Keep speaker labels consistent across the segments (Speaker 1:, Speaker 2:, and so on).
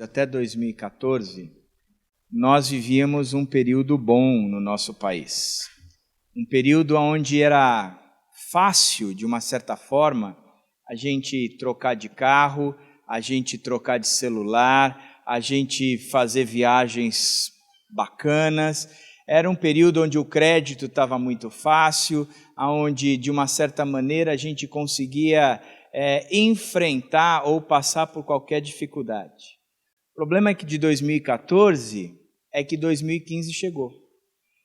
Speaker 1: Até 2014, nós vivíamos um período bom no nosso país. Um período onde era fácil, de uma certa forma, a gente trocar de carro, a gente trocar de celular, a gente fazer viagens bacanas. Era um período onde o crédito estava muito fácil, onde, de uma certa maneira, a gente conseguia enfrentar ou passar por qualquer dificuldade. O problema é que de 2014 é que 2015 chegou.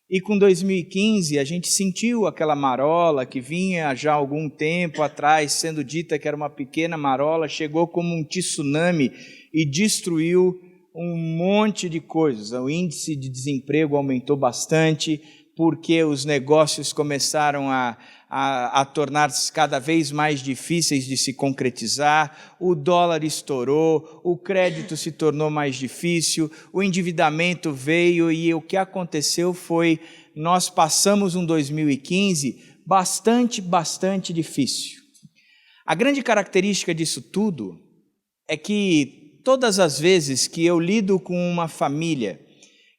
Speaker 1: E com 2015 a gente sentiu aquela marola que vinha já há algum tempo atrás, sendo dita que era uma pequena marola, chegou como um tsunami e destruiu um monte de coisas. O índice de desemprego aumentou bastante, porque os negócios começaram a tornar-se cada vez mais difíceis de se concretizar, o dólar estourou, o crédito se tornou mais difícil, o endividamento veio e o que aconteceu foi, nós passamos um 2015 bastante difícil. A grande característica disso tudo é que todas as vezes que eu lido com uma família,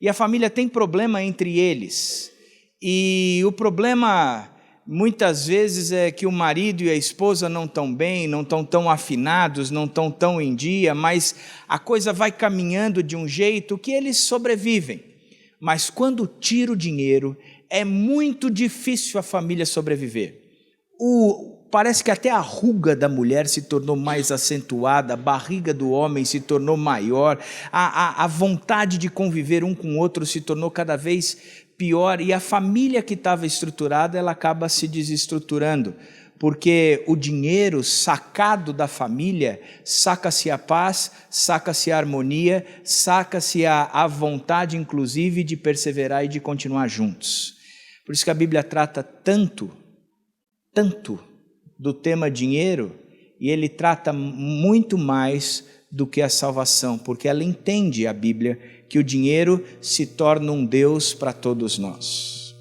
Speaker 1: e a família tem problema entre eles, e o problema muitas vezes é que o marido e a esposa não estão bem, não estão tão afinados, não estão tão em dia, mas a coisa vai caminhando de um jeito que eles sobrevivem. Mas quando tira o dinheiro, é muito difícil a família sobreviver. Parece que até a ruga da mulher se tornou mais acentuada, a barriga do homem se tornou maior, a vontade de conviver um com o outro se tornou cada vez pior, e a família que estava estruturada, ela acaba se desestruturando, porque o dinheiro sacado da família, saca-se a paz, saca-se a harmonia, saca-se a vontade, inclusive, de perseverar e de continuar juntos. Por isso que a Bíblia trata tanto do tema dinheiro, e ele trata muito mais do que a salvação, porque ela entende, a Bíblia, que o dinheiro se torna um Deus para todos nós.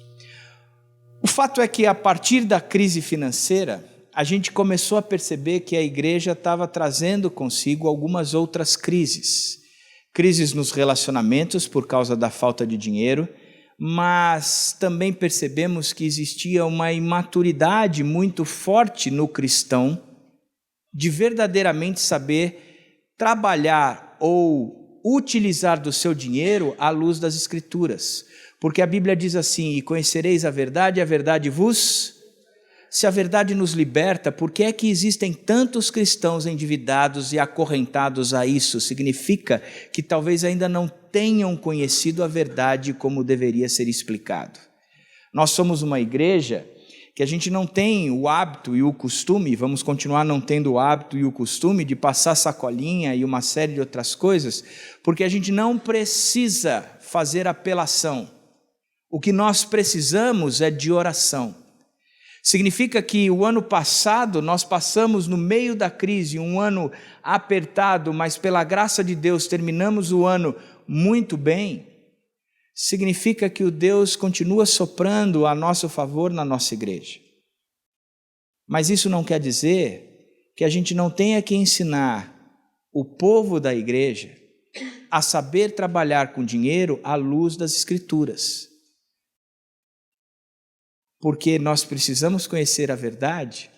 Speaker 1: O fato é que a partir da crise financeira, a gente começou a perceber que a igreja estava trazendo consigo algumas outras crises. Crises nos relacionamentos por causa da falta de dinheiro, mas também percebemos que existia uma imaturidade muito forte no cristão de verdadeiramente saber trabalhar ou utilizar do seu dinheiro à luz das Escrituras, porque a Bíblia diz assim: e conhecereis a verdade vos... Se a verdade nos liberta, por que é que existem tantos cristãos endividados e acorrentados a isso? Significa que talvez ainda não tenham conhecido a verdade como deveria ser explicado. Nós somos uma igreja que a gente não tem o hábito e o costume, vamos continuar não tendo o hábito e o costume de passar sacolinha e uma série de outras coisas, porque a gente não precisa fazer apelação. O que nós precisamos é de oração. Significa que o ano passado nós passamos no meio da crise, um ano apertado, mas pela graça de Deus terminamos o ano muito bem. Significa que o Deus continua soprando a nosso favor na nossa igreja. Mas isso não quer dizer que a gente não tenha que ensinar o povo da igreja a saber trabalhar com dinheiro à luz das Escrituras. Porque nós precisamos conhecer a verdade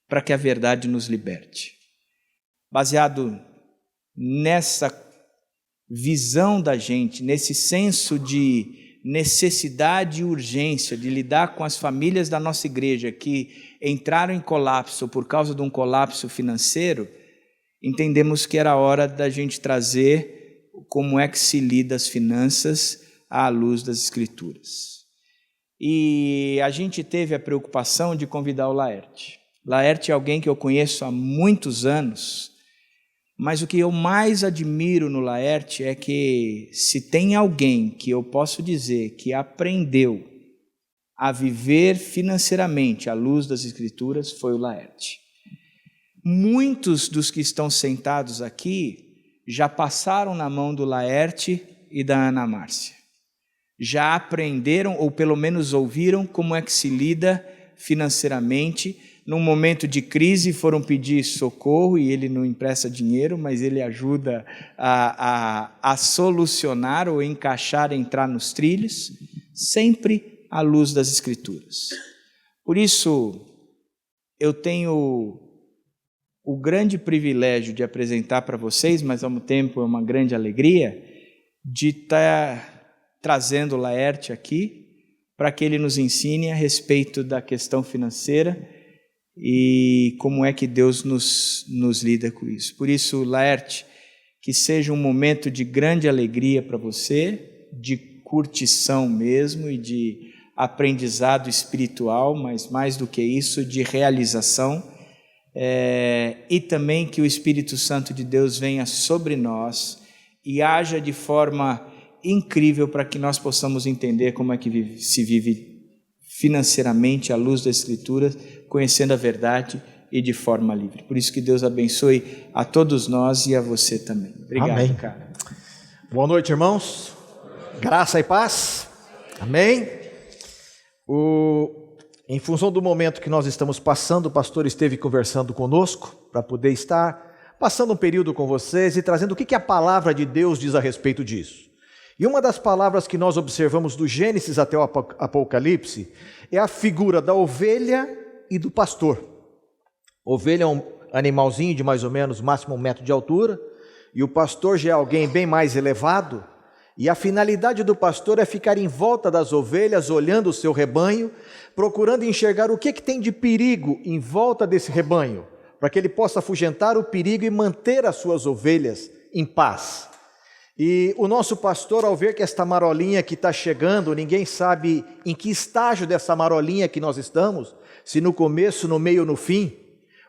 Speaker 1: para que a verdade nos liberte. Baseado nessa visão da gente, nesse senso de necessidade e urgência de lidar com as famílias da nossa igreja que entraram em colapso por causa de um colapso financeiro, entendemos que era hora da gente trazer como é que se lida as finanças à luz das Escrituras. E a gente teve a preocupação de convidar o Laerte. Laerte é alguém que eu conheço há muitos anos, mas o que eu mais admiro no Laerte é que se tem alguém que eu posso dizer que aprendeu a viver financeiramente à luz das Escrituras, foi o Laerte. Muitos dos que estão sentados aqui já passaram na mão do Laerte e da Ana Márcia. Já aprenderam, ou pelo menos ouviram, como é que se lida financeiramente num momento de crise, foram pedir socorro e ele não empresta dinheiro, mas ele ajuda a solucionar ou encaixar, entrar nos trilhos, sempre à luz das Escrituras. Por isso, eu tenho o grande privilégio de apresentar para vocês, mas ao mesmo tempo é uma grande alegria, de estar trazendo o Laerte aqui, para que ele nos ensine a respeito da questão financeira e como é que Deus nos lida com isso. Por isso, Laerte, que seja um momento de grande alegria para você, de curtição mesmo e de aprendizado espiritual, mas mais do que isso, de realização, e também que o Espírito Santo de Deus venha sobre nós e haja de forma incrível para que nós possamos entender como é que se vive financeiramente à luz da Escritura, conhecendo a verdade e de forma livre. Por isso que Deus abençoe a todos nós e a você também. Obrigado,
Speaker 2: Amém.
Speaker 1: cara.
Speaker 2: Boa noite, irmãos. Graça e paz. Amém. Em função do momento que nós estamos passando, o pastor esteve conversando conosco para poder estar passando um período com vocês e trazendo o que a palavra de Deus diz a respeito disso. E uma das palavras que nós observamos do Gênesis até o Apocalipse é a figura da ovelha e do pastor. Ovelha é um animalzinho de mais ou menos máximo 1 metro de altura, e o pastor já é alguém bem mais elevado, e a finalidade do pastor é ficar em volta das ovelhas, olhando o seu rebanho, procurando enxergar o que tem de perigo em volta desse rebanho, para que ele possa afugentar o perigo e manter as suas ovelhas em paz. E o nosso pastor, ao ver que esta marolinha que está chegando, ninguém sabe em que estágio dessa marolinha que nós estamos, se no começo, no meio ou no fim,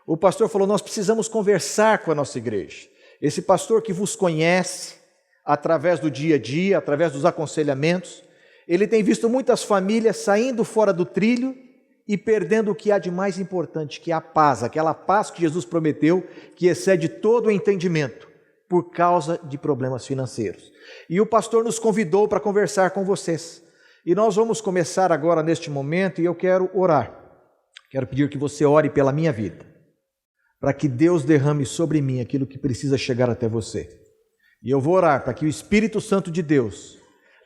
Speaker 2: o pastor falou, nós precisamos conversar com a nossa igreja. Esse pastor que vos conhece, através do dia a dia, através dos aconselhamentos, ele tem visto muitas famílias saindo fora do trilho e perdendo o que há de mais importante, que é a paz, aquela paz que Jesus prometeu, que excede todo o entendimento, por causa de problemas financeiros. E o pastor nos convidou para conversar com vocês. E nós vamos começar agora neste momento, e eu quero orar. Quero pedir que você ore pela minha vida, para que Deus derrame sobre mim aquilo que precisa chegar até você. E eu vou orar para que o Espírito Santo de Deus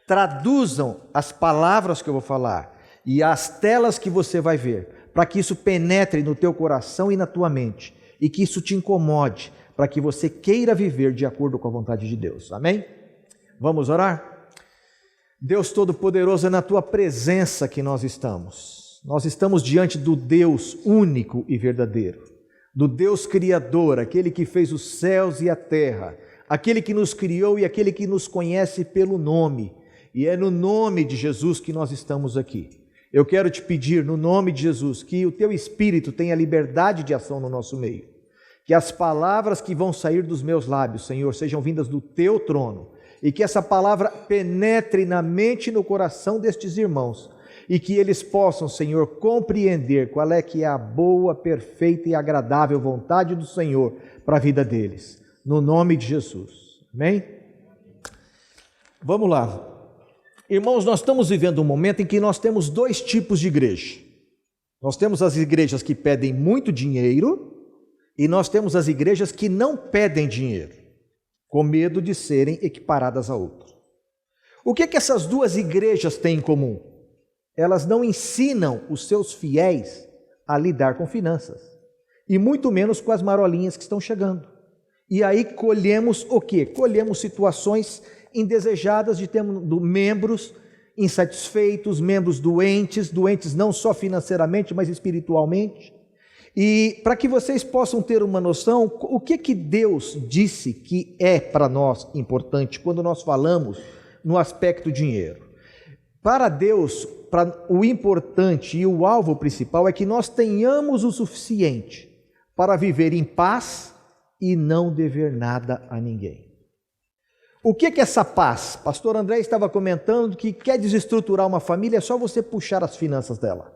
Speaker 2: traduzam as palavras que eu vou falar e as telas que você vai ver, para que isso penetre no teu coração e na tua mente, e que isso te incomode, para que você queira viver de acordo com a vontade de Deus. Amém? Vamos orar? Deus Todo-Poderoso, é na tua presença que nós estamos. Nós estamos diante do Deus único e verdadeiro, do Deus Criador, aquele que fez os céus e a terra, aquele que nos criou e aquele que nos conhece pelo nome. E é no nome de Jesus que nós estamos aqui. Eu quero te pedir, no nome de Jesus, que o teu Espírito tenha liberdade de ação no nosso meio. Que as palavras que vão sair dos meus lábios, Senhor, sejam vindas do teu trono. E que essa palavra penetre na mente e no coração destes irmãos. E que eles possam, Senhor, compreender qual é que é a boa, perfeita e agradável vontade do Senhor para a vida deles. No nome de Jesus. Amém? Vamos lá. Irmãos, nós estamos vivendo um momento em que nós temos dois tipos de igreja. Nós temos as igrejas que pedem muito dinheiro e nós temos as igrejas que não pedem dinheiro, com medo de serem equiparadas a outras. O que essas duas igrejas têm em comum? Elas não ensinam os seus fiéis a lidar com finanças, e muito menos com as marolinhas que estão chegando. E aí colhemos o quê? Colhemos situações indesejadas de termos membros insatisfeitos, membros doentes não só financeiramente, mas espiritualmente. E para que vocês possam ter uma noção, o que Deus disse que é para nós importante quando nós falamos no aspecto dinheiro. Para Deus, o importante e o alvo principal é que nós tenhamos o suficiente para viver em paz e não dever nada a ninguém. O que é essa paz? Pastor André estava comentando que quer desestruturar uma família, é só você puxar as finanças dela.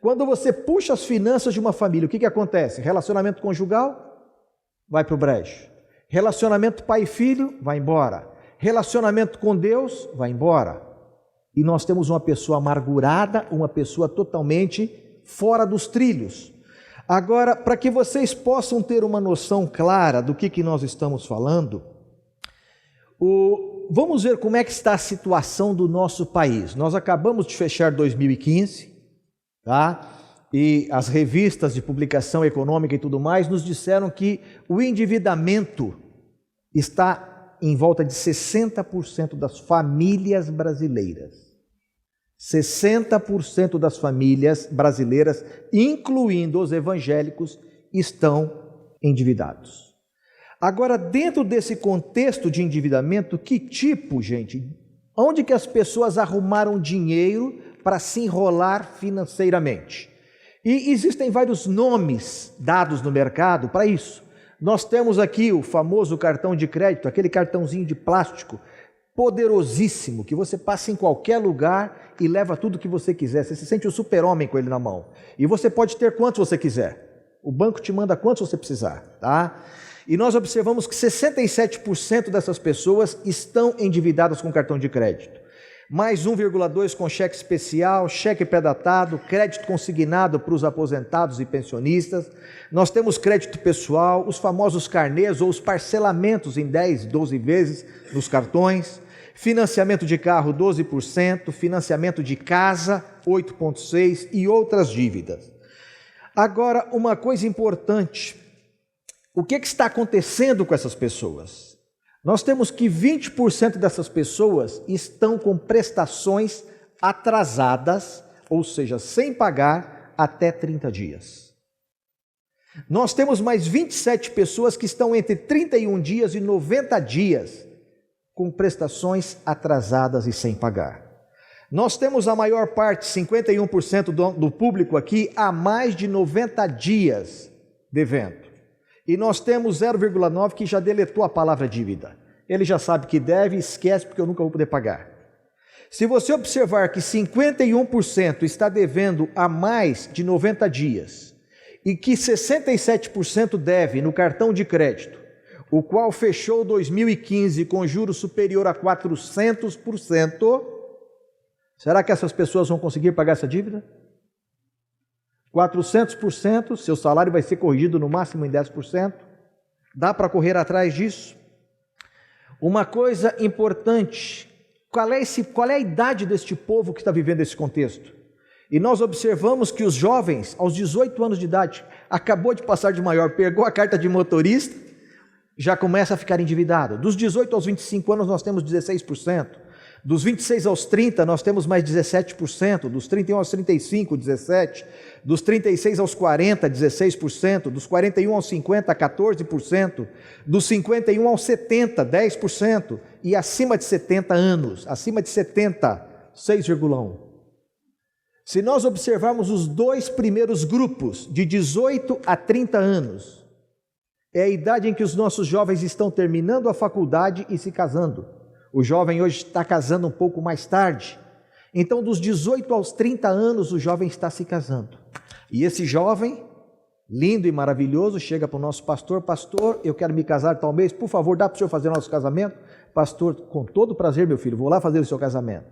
Speaker 2: Quando você puxa as finanças de uma família, o que acontece? Relacionamento conjugal vai para o brejo. Relacionamento pai e filho vai embora. Relacionamento com Deus vai embora. E nós temos uma pessoa amargurada, uma pessoa totalmente fora dos trilhos. Agora, para que vocês possam ter uma noção clara do que nós estamos falando, vamos ver como é que está a situação do nosso país. Nós acabamos de fechar 2015, tá? E as revistas de publicação econômica e tudo mais nos disseram que o endividamento está em volta de 60% das famílias brasileiras. 60% das famílias brasileiras, incluindo os evangélicos, estão endividados. Agora, dentro desse contexto de endividamento, que tipo, gente? Onde que as pessoas arrumaram dinheiro para se enrolar financeiramente? E existem vários nomes dados no mercado para isso. Nós temos aqui o famoso cartão de crédito, aquele cartãozinho de plástico, poderosíssimo, que você passa em qualquer lugar e leva tudo que você quiser. Você se sente um super-homem com ele na mão. E você pode ter quantos você quiser. O banco te manda quantos você precisar, tá? E nós observamos que 67% dessas pessoas estão endividadas com cartão de crédito. Mais 1,2% com cheque especial, cheque pré-datado, crédito consignado para os aposentados e pensionistas. Nós temos crédito pessoal, os famosos carnês ou os parcelamentos em 10, 12 vezes nos cartões. Financiamento de carro, 12%, financiamento de casa, 8,6% e outras dívidas. Agora, uma coisa importante, o que está acontecendo com essas pessoas? Nós temos que 20% dessas pessoas estão com prestações atrasadas, ou seja, sem pagar até 30 dias. Nós temos mais 27 pessoas que estão entre 31 dias e 90 dias com prestações atrasadas e sem pagar. Nós temos a maior parte, 51% do público aqui, há mais de 90 dias devendo. E nós temos 0,9% que já deletou a palavra dívida. Ele já sabe que deve e esquece porque eu nunca vou poder pagar. Se você observar que 51% está devendo há mais de 90 dias e que 67% deve no cartão de crédito, o qual fechou 2015 com juros superior a 400%, será que essas pessoas vão conseguir pagar essa dívida? 400%, seu salário vai ser corrigido no máximo em 10%. Dá para correr atrás disso? Uma coisa importante, qual é a idade deste povo que está vivendo esse contexto? E nós observamos que os jovens, aos 18 anos de idade, acabou de passar de maior, pegou a carta de motorista, já começa a ficar endividado. Dos 18 aos 25 anos nós temos 16%. Dos 26 aos 30, nós temos mais 17%, dos 31 aos 35, 17%, dos 36 aos 40, 16%, dos 41 aos 50, 14%, dos 51 aos 70, 10%, e acima de 70 anos, acima de 70, 6,1%. Se nós observarmos os dois primeiros grupos, de 18 a 30 anos, é a idade em que os nossos jovens estão terminando a faculdade e se casando. O jovem hoje está casando um pouco mais tarde. Então, dos 18 aos 30 anos, o jovem está se casando. E esse jovem, lindo e maravilhoso, chega para o nosso pastor: pastor, eu quero me casar tal mês, por favor, dá para o senhor fazer o nosso casamento? Pastor, com todo prazer, meu filho, vou lá fazer o seu casamento.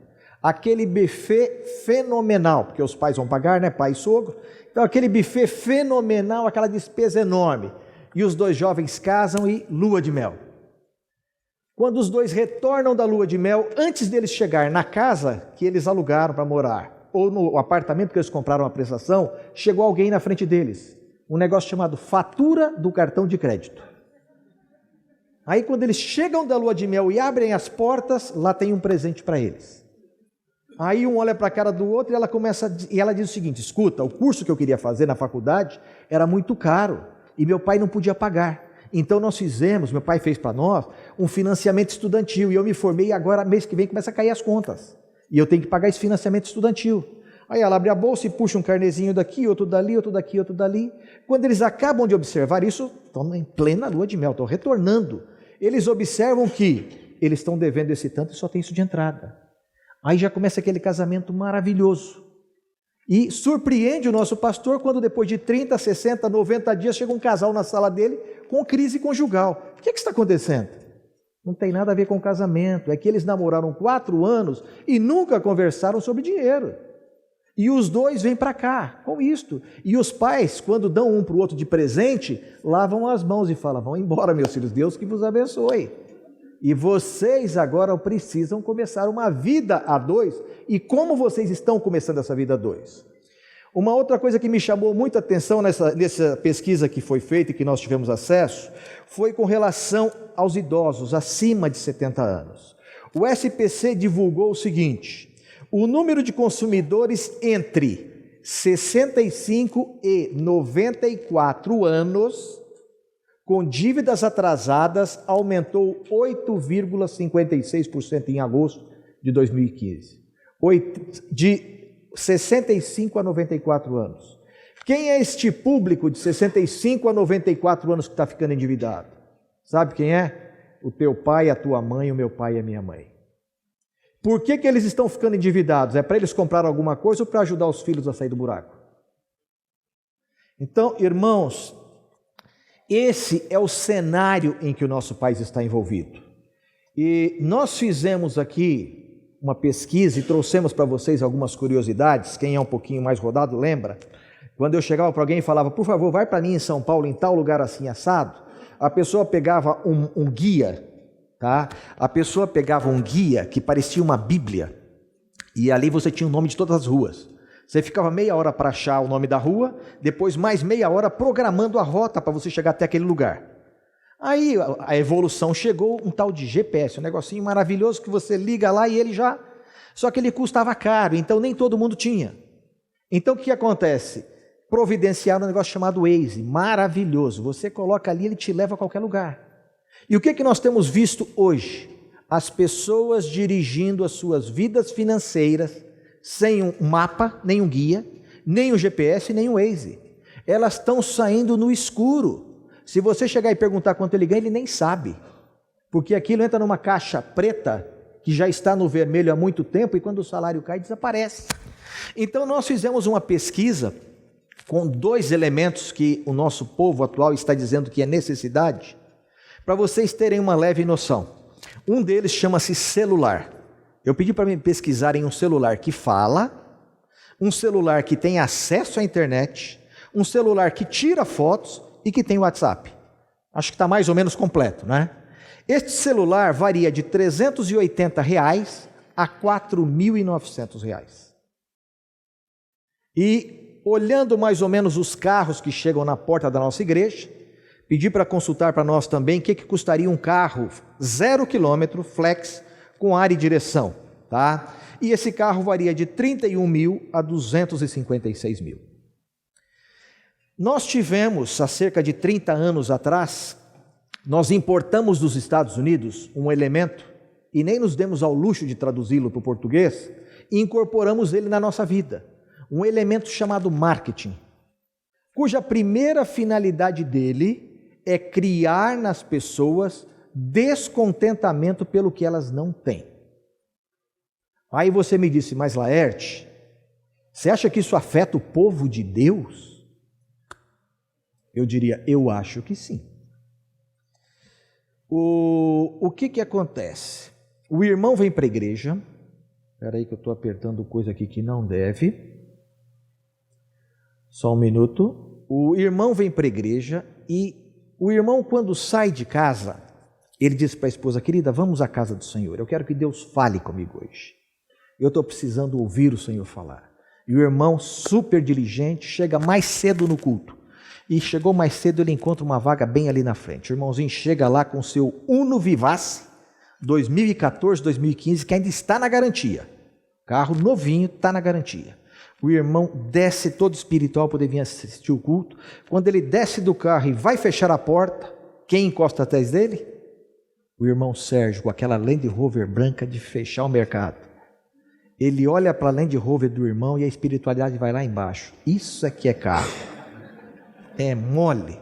Speaker 2: Aquele buffet fenomenal, porque os pais vão pagar, né, pai e sogro. Então, aquele buffet fenomenal, aquela despesa enorme. E os dois jovens casam e lua de mel. Quando os dois retornam da lua de mel, antes deles chegar na casa que eles alugaram para morar, ou no apartamento que eles compraram a prestação, chegou alguém na frente deles. Um negócio chamado fatura do cartão de crédito. Aí quando eles chegam da lua de mel e abrem as portas, lá tem um presente para eles. Aí um olha para a cara do outro e ela diz o seguinte: escuta, o curso que eu queria fazer na faculdade era muito caro e meu pai não podia pagar. Então nós fizemos, meu pai fez para nós, um financiamento estudantil, e eu me formei e agora, mês que vem, começa a cair as contas. E eu tenho que pagar esse financiamento estudantil. Aí ela abre a bolsa e puxa um carnezinho daqui, outro dali, outro daqui, outro dali. Quando eles acabam de observar isso, estão em plena lua de mel, estão retornando. Eles observam que eles estão devendo esse tanto e só tem isso de entrada. Aí já começa aquele casamento maravilhoso. E surpreende o nosso pastor quando depois de 30, 60, 90 dias chega um casal na sala dele com crise conjugal. O que está acontecendo? Não tem nada a ver com casamento, é que eles namoraram 4 anos e nunca conversaram sobre dinheiro. E os dois vêm para cá com isto. E os pais, quando dão um para o outro de presente, lavam as mãos e falam: vão embora, meus filhos, Deus que vos abençoe. E vocês agora precisam começar uma vida a dois. E como vocês estão começando essa vida a dois? Uma outra coisa que me chamou muita atenção nessa pesquisa que foi feita e que nós tivemos acesso, foi com relação aos idosos acima de 70 anos. O SPC divulgou o seguinte: o número de consumidores entre 65 e 94 anos com dívidas atrasadas aumentou 8,56% em agosto de 2015. De 65 a 94 anos. Quem é este público de 65 a 94 anos que está ficando endividado? Sabe quem é? O teu pai, a tua mãe, o meu pai e a minha mãe. Por que eles estão ficando endividados? É para eles comprar alguma coisa ou para ajudar os filhos a sair do buraco? Então, irmãos, esse é o cenário em que o nosso país está envolvido. E nós fizemos aqui uma pesquisa e trouxemos para vocês algumas curiosidades. Quem é um pouquinho mais rodado lembra? Quando eu chegava para alguém e falava: por favor, vai para mim em São Paulo, em tal lugar assim assado, a pessoa pegava um guia, tá? A pessoa pegava um guia que parecia uma Bíblia, e ali você tinha o nome de todas as ruas. Você ficava meia hora para achar o nome da rua, depois mais meia hora programando a rota para você chegar até aquele lugar. Aí a evolução chegou, um tal de GPS, um negocinho maravilhoso que você liga lá e ele já... Só que ele custava caro, então nem todo mundo tinha. Então o que acontece? Providenciaram um negócio chamado Waze, maravilhoso. Você coloca ali, ele te leva a qualquer lugar. E o que nós temos visto hoje? As pessoas dirigindo as suas vidas financeiras sem um mapa, nem um guia, nem um GPS, nem um Waze. Elas estão saindo no escuro. Se você chegar e perguntar quanto ele ganha, ele nem sabe. Porque aquilo entra numa caixa preta, que já está no vermelho há muito tempo, e quando o salário cai, desaparece. Então nós fizemos uma pesquisa com 2 elementos que o nosso povo atual está dizendo que é necessidade, para vocês terem uma leve noção. Um deles chama-se celular. Eu pedi para me pesquisarem um celular que fala, um celular que tem acesso à internet, um celular que tira fotos e que tem WhatsApp. Acho que está mais ou menos completo, né? Este celular varia de R$ 380 a R$ 4.900. E olhando mais ou menos os carros que chegam na porta da nossa igreja, pedi para consultar para nós também o que custaria um carro 0 km flex com ar e direção, tá? E esse carro varia de 31 mil a 256 mil. Nós tivemos, há cerca de 30 anos atrás, nós importamos dos Estados Unidos um elemento, e nem nos demos ao luxo de traduzi-lo para o português, e incorporamos ele na nossa vida. Um elemento chamado marketing, cuja primeira finalidade dele é criar nas pessoas descontentamento pelo que elas não têm. Aí você me disse: mas Laerte, você acha que isso afeta o povo de Deus? Eu diria: eu acho que sim. O que acontece? O irmão vem para a igreja. Espera aí que eu estou apertando coisa aqui que não deve. Só um minuto. O irmão vem para a igreja e o irmão, quando sai de casa, ele diz para a esposa: querida, vamos à casa do Senhor. Eu quero que Deus fale comigo hoje. Eu estou precisando ouvir o Senhor falar. E o irmão, super diligente, chega mais cedo no culto. E chegou mais cedo, ele encontra uma vaga bem ali na frente. O irmãozinho chega lá com seu Uno Vivace 2014, 2015, que ainda está na garantia. Carro novinho, está na garantia. O irmão desce todo espiritual para poder vir assistir o culto. Quando ele desce do carro e vai fechar a porta, quem encosta atrás dele? O irmão Sérgio, com aquela Land Rover branca de fechar o mercado. Ele olha para a Land Rover do irmão e a espiritualidade vai lá embaixo. Isso é que é carro. É mole.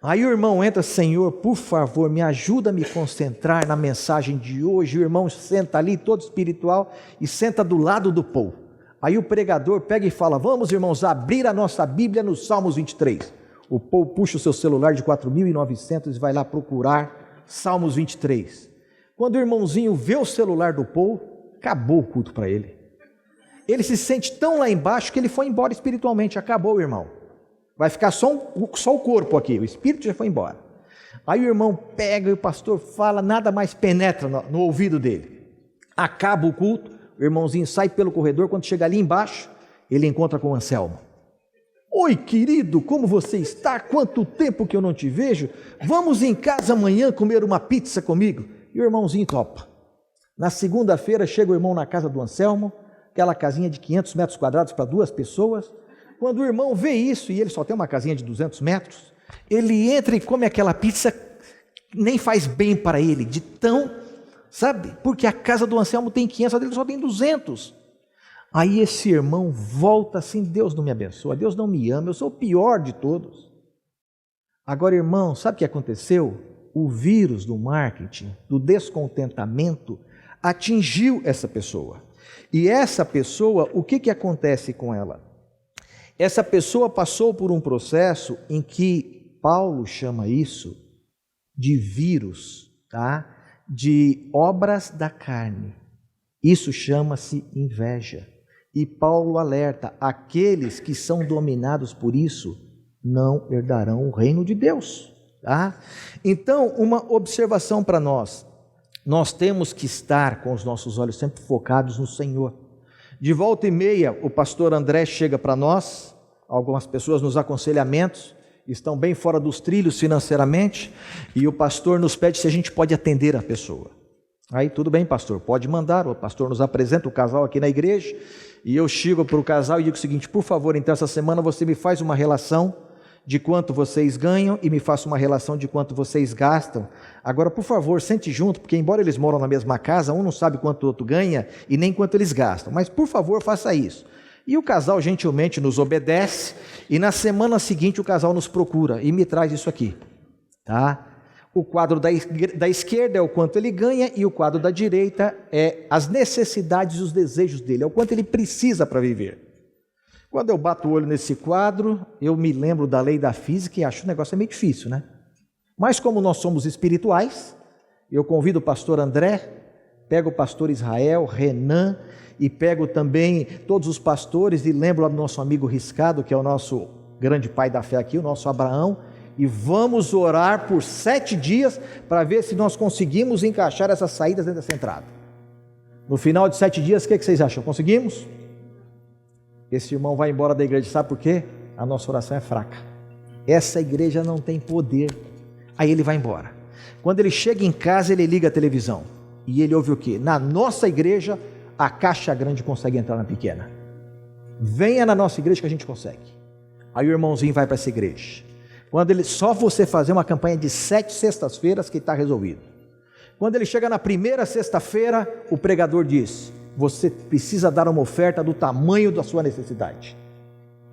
Speaker 2: Aí o irmão entra: Senhor, por favor, me ajuda a me concentrar na mensagem de hoje. O irmão senta ali, todo espiritual, e senta do lado do Paul. Aí o pregador pega e fala: vamos, irmãos, abrir a nossa Bíblia no Salmos 23. O Paul puxa o seu celular de 4.900 e vai lá procurar Salmos 23. Quando o irmãozinho vê o celular do Paul, acabou o culto para ele. ele se sente tão lá embaixo que ele foi embora espiritualmente. Acabou, irmão. Vai ficar só o corpo aqui, o espírito já foi embora. Aí o irmão pega e o pastor fala, nada mais penetra no ouvido dele. Acaba o culto, o irmãozinho sai pelo corredor, quando chega ali embaixo, ele encontra com o Anselmo. Oi, querido, como você está? Quanto tempo que eu não te vejo? Vamos em casa amanhã comer uma pizza comigo? E o irmãozinho topa. Na segunda-feira chega o irmão na casa do Anselmo, aquela casinha de 500 metros quadrados para 2 pessoas. Quando o irmão vê isso, e ele só tem uma casinha de 200 metros, ele entra e come aquela pizza, nem faz bem para ele, de tão, sabe? Porque a casa do Anselmo tem 500, a dele só tem 200. Aí esse irmão volta assim, Deus não me abençoa, Deus não me ama, eu sou o pior de todos. Agora, irmão, sabe o que aconteceu? O vírus do marketing, do descontentamento, atingiu essa pessoa. E essa pessoa, o que acontece com ela? Essa pessoa passou por um processo em que Paulo chama isso de vírus, tá? De obras da carne. Isso chama-se inveja. E Paulo alerta, aqueles que são dominados por isso não herdarão o reino de Deus. Tá? Então, uma observação para nós. Nós temos que estar com os nossos olhos sempre focados no Senhor. De volta e meia, o pastor André chega para nós, algumas pessoas nos aconselhamentos, estão bem fora dos trilhos financeiramente, e o pastor nos pede se a gente pode atender a pessoa. Aí, tudo bem, pastor, pode mandar. O pastor nos apresenta o casal aqui na igreja, e eu chego para o casal e digo o seguinte: por favor, então essa semana você me faz uma relação de quanto vocês ganham e me faça uma relação de quanto vocês gastam. Agora, por favor, sente junto, porque embora eles moram na mesma casa, um não sabe quanto o outro ganha e nem quanto eles gastam, mas por favor, faça isso. E o casal gentilmente nos obedece, e na semana seguinte o casal nos procura e me traz isso aqui, tá? O quadro da esquerda é o quanto ele ganha, e o quadro da direita é as necessidades e os desejos dele, é o quanto ele precisa para viver. Quando eu bato o olho nesse quadro, eu me lembro da lei da física e acho que o negócio é meio difícil, né? Mas como nós somos espirituais, eu convido o pastor André, pego o pastor Israel, Renan, e pego também todos os pastores, e lembro lá do nosso amigo Riscado, que é o nosso grande pai da fé aqui, o nosso Abraão, e vamos orar por 7 dias para ver se nós conseguimos encaixar essas saídas dentro dessa entrada. No final de 7 dias, o que vocês acham? Conseguimos? Esse irmão vai embora da igreja, sabe por quê? A nossa oração é fraca. Essa igreja não tem poder. Aí ele vai embora. Quando ele chega em casa, ele liga a televisão. E ele ouve o quê? Na nossa igreja, a caixa grande consegue entrar na pequena. Venha na nossa igreja que a gente consegue. Aí o irmãozinho vai para essa igreja. Quando ele, só você fazer uma campanha de 7 sextas-feiras que está resolvido. Quando ele chega na primeira sexta-feira, o pregador diz: você precisa dar uma oferta do tamanho da sua necessidade.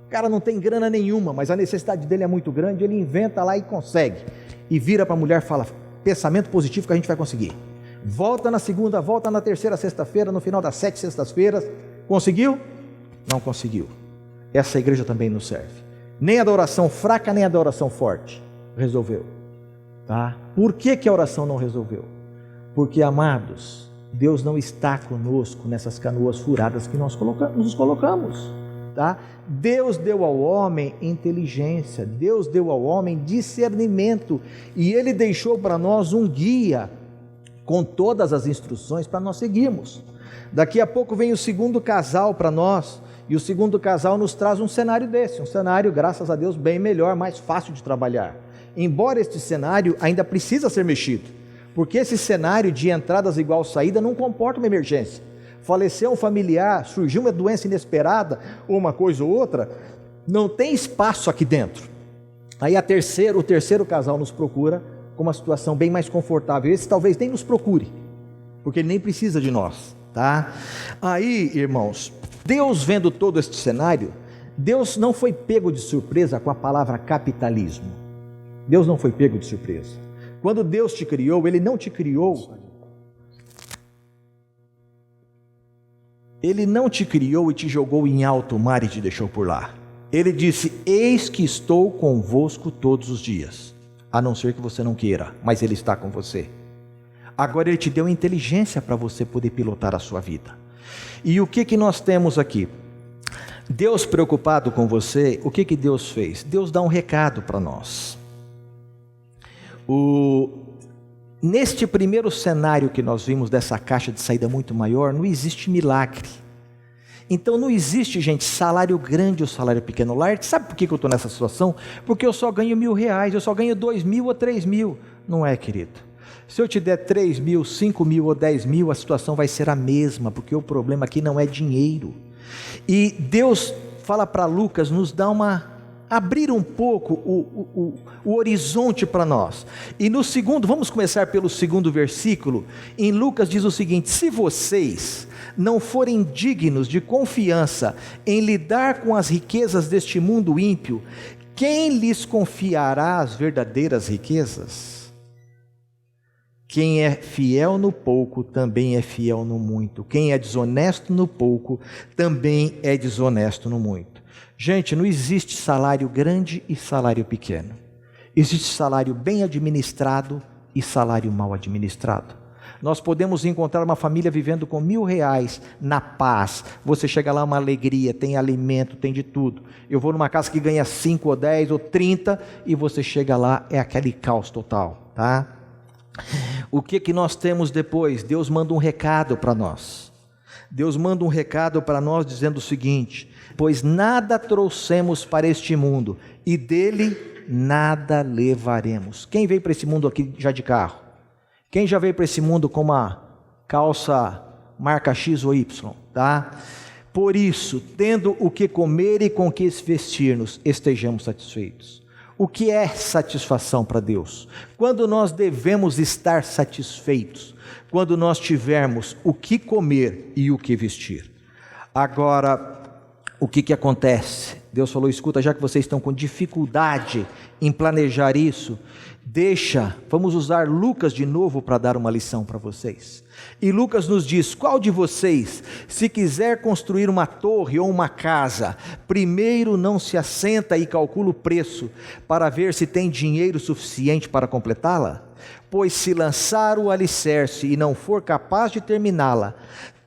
Speaker 2: O cara não tem grana nenhuma, mas a necessidade dele é muito grande, ele inventa lá e consegue. E vira para a mulher e fala: pensamento positivo que a gente vai conseguir. Volta na segunda, volta na terceira sexta-feira, no final das 7 sextas-feiras. Conseguiu? Não conseguiu. Essa igreja também não serve. Nem a da oração fraca, nem a da oração forte resolveu. Tá? Por que a oração não resolveu? Porque, amados, Deus não está conosco nessas canoas furadas que nós nos colocamos. Tá? Deus deu ao homem inteligência, Deus deu ao homem discernimento, e Ele deixou para nós um guia com todas as instruções para nós seguirmos. Daqui a pouco vem o segundo casal para nós, e o segundo casal nos traz um cenário desse, um cenário, graças a Deus, bem melhor, mais fácil de trabalhar. Embora este cenário ainda precisa ser mexido, porque esse cenário de entradas igual saída não comporta uma emergência. Faleceu um familiar, surgiu uma doença inesperada, ou uma coisa ou outra, não tem espaço aqui dentro. Aí o terceiro casal nos procura com uma situação bem mais confortável. Esse talvez nem nos procure, porque ele nem precisa de nós, tá? Aí, irmãos, Deus vendo todo este cenário, Deus não foi pego de surpresa com a palavra capitalismo. Deus não foi pego de surpresa. Quando Deus te criou, Ele não te criou e te jogou em alto mar e te deixou por lá. Ele disse: eis que estou convosco todos os dias, a não ser que você não queira, mas Ele está com você. Agora Ele te deu inteligência para você poder pilotar a sua vida. E o que nós temos aqui? Deus preocupado com você, o que Deus fez? Deus dá um recado para nós. Neste primeiro cenário que nós vimos dessa caixa de saída muito maior, não existe milagre. Então não existe, gente, salário grande ou salário pequeno. Sabe por que eu estou nessa situação? Porque eu só ganho R$1.000, eu só ganho 2.000 ou 3.000. Não é, querido? Se eu te der 3.000, 5.000 ou 10.000, a situação vai ser a mesma, porque o problema aqui não é dinheiro. E Deus fala para Lucas, nos dá abrir um pouco o horizonte para nós. E no segundo, vamos começar pelo segundo versículo. Em Lucas diz o seguinte: se vocês não forem dignos de confiança em lidar com as riquezas deste mundo ímpio, quem lhes confiará as verdadeiras riquezas? Quem é fiel no pouco, também é fiel no muito. Quem é desonesto no pouco, também é desonesto no muito. Gente, não existe salário grande e salário pequeno. Existe salário bem administrado e salário mal administrado. Nós podemos encontrar uma família vivendo com R$1.000 na paz. Você chega lá, uma alegria, tem alimento, tem de tudo. Eu vou numa casa que ganha 5 ou 10 ou 30 e você chega lá, é aquele caos total, tá? O que nós temos depois? Deus manda um recado para nós. Deus manda um recado para nós dizendo o seguinte: pois nada trouxemos para este mundo e dele nada levaremos. Quem veio para esse mundo aqui já de carro? Quem já veio para esse mundo com uma calça marca X ou Y, tá? Por isso, tendo o que comer e com que vestir-nos, estejamos satisfeitos. O que é satisfação para Deus? Quando nós devemos estar satisfeitos? Quando nós tivermos o que comer e o que vestir. Agora, o que acontece? Deus falou: escuta, já que vocês estão com dificuldade em planejar isso, vamos usar Lucas de novo para dar uma lição para vocês. E Lucas nos diz: qual de vocês, se quiser construir uma torre ou uma casa, primeiro não se assenta e calcula o preço, para ver se tem dinheiro suficiente para completá-la? Pois se lançar o alicerce e não for capaz de terminá-la,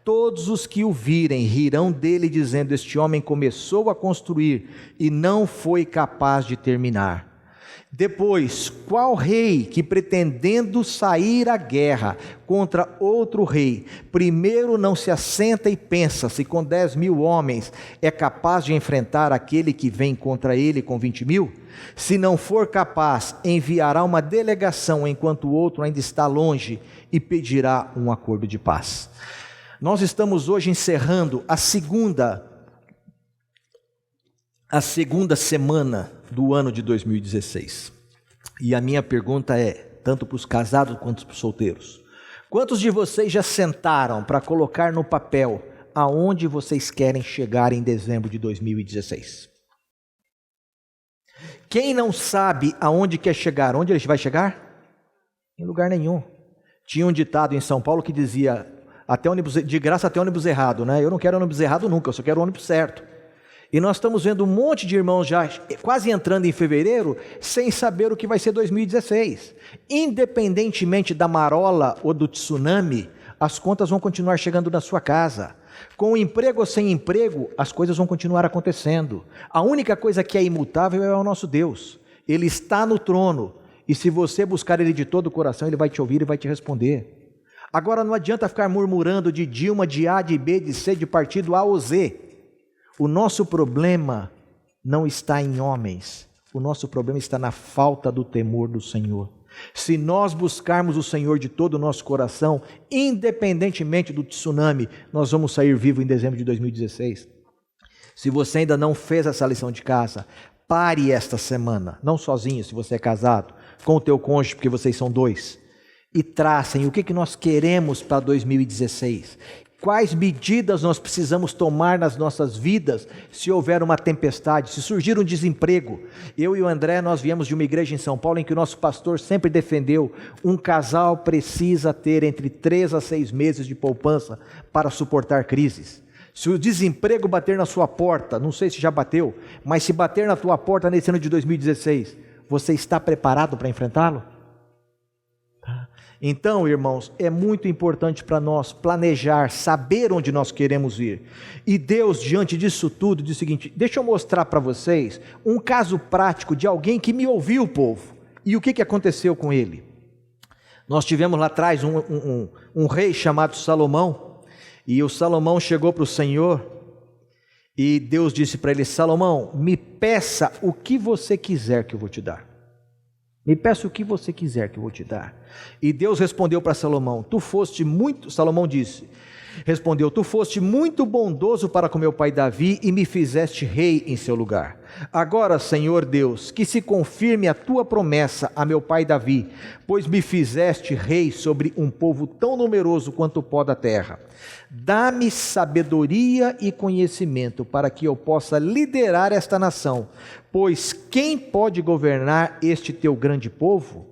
Speaker 2: todos os que o virem rirão dele, dizendo: este homem começou a construir e não foi capaz de terminar. Depois, qual rei que, pretendendo sair à guerra contra outro rei, primeiro não se assenta e pensa se com 10.000 homens é capaz de enfrentar aquele que vem contra ele com 20.000? Se não for capaz, enviará uma delegação enquanto o outro ainda está longe e pedirá um acordo de paz. Nós estamos hoje encerrando a segunda semana do ano de 2016. E a minha pergunta é, tanto para os casados quanto para os solteiros: quantos de vocês já sentaram para colocar no papel aonde vocês querem chegar em dezembro de 2016? Quem não sabe aonde quer chegar, onde ele vai chegar? Em lugar nenhum. Tinha um ditado em São Paulo que dizia: até ônibus, de graça até ônibus errado, né? Eu não quero ônibus errado nunca, eu só quero ônibus certo. E nós estamos vendo um monte de irmãos já quase entrando em fevereiro, sem saber o que vai ser 2016. Independentemente da marola ou do tsunami, as contas vão continuar chegando na sua casa. Com emprego ou sem emprego, as coisas vão continuar acontecendo. A única coisa que é imutável é o nosso Deus. Ele está no trono, e se você buscar Ele de todo o coração, Ele vai te ouvir e vai te responder. Agora não adianta ficar murmurando de Dilma, de A, de B, de C, de partido A ou Z. O nosso problema não está em homens, o nosso problema está na falta do temor do Senhor. Se nós buscarmos o Senhor de todo o nosso coração, independentemente do tsunami, nós vamos sair vivos em dezembro de 2016. Se você ainda não fez essa lição de casa, pare esta semana, não sozinho, se você é casado, com o teu cônjuge, porque vocês são dois, e tracem o que nós queremos para 2016. Quais medidas nós precisamos tomar nas nossas vidas se houver uma tempestade, se surgir um desemprego? Eu e o André, nós viemos de uma igreja em São Paulo em que o nosso pastor sempre defendeu: um casal precisa ter entre 3 a 6 meses de poupança para suportar crises. Se o desemprego bater na sua porta, não sei se já bateu, mas se bater na tua porta nesse ano de 2016, você está preparado para enfrentá-lo? Então, irmãos, é muito importante para nós planejar, saber onde nós queremos ir. E Deus, diante disso tudo, diz o seguinte: deixa eu mostrar para vocês um caso prático de alguém que me ouviu, povo. E o que aconteceu com ele? Nós tivemos lá atrás um rei chamado Salomão, e o Salomão chegou para o Senhor, e Deus disse para ele: Salomão, me peça o que você quiser que eu vou te dar. Me peça o que você quiser que eu vou te dar. E Deus respondeu para Salomão: Salomão respondeu: tu foste muito bondoso para com meu pai Davi e me fizeste rei em seu lugar. Agora, Senhor Deus, que se confirme a tua promessa a meu pai Davi, pois me fizeste rei sobre um povo tão numeroso quanto o pó da terra. Dá-me sabedoria e conhecimento para que eu possa liderar esta nação, pois quem pode governar este teu grande povo?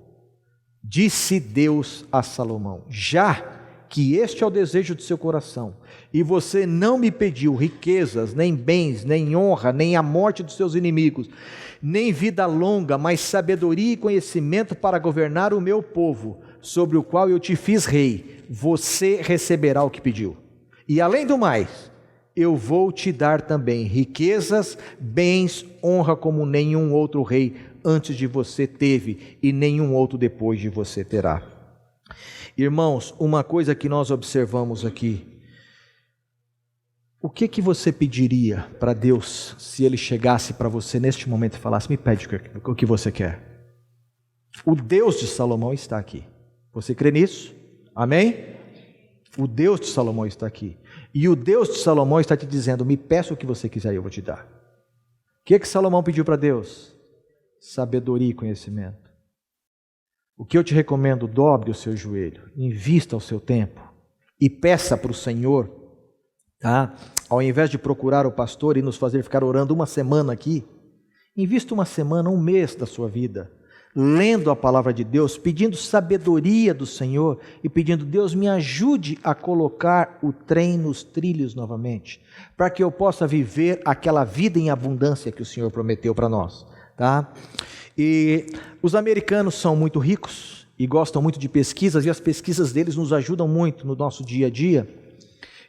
Speaker 2: Disse Deus a Salomão: já que este é o desejo do seu coração, e você não me pediu riquezas, nem bens, nem honra, nem a morte dos seus inimigos, nem vida longa, mas sabedoria e conhecimento para governar o meu povo, sobre o qual eu te fiz rei, você receberá o que pediu. E além do mais, eu vou te dar também riquezas, bens, honra como nenhum outro rei antes de você teve, e nenhum outro depois de você terá. Irmãos, uma coisa que nós observamos aqui: o que você pediria para Deus se Ele chegasse para você neste momento e falasse: me pede o que você quer? O Deus de Salomão está aqui. Você crê nisso? Amém? O Deus de Salomão está aqui. E o Deus de Salomão está te dizendo: me peça o que você quiser e eu vou te dar. O que Salomão pediu para Deus? Sabedoria e conhecimento. O que eu te recomendo: dobre o seu joelho, invista o seu tempo e peça para o Senhor, tá? Ao invés de procurar o pastor e nos fazer ficar orando uma semana aqui, invista uma semana, um mês da sua vida, lendo a palavra de Deus, pedindo sabedoria do Senhor e pedindo: Deus, me ajude a colocar o trem nos trilhos novamente, para que eu possa viver aquela vida em abundância que o Senhor prometeu para nós, tá? E os americanos são muito ricos e gostam muito de pesquisas, e as pesquisas deles nos ajudam muito no nosso dia a dia.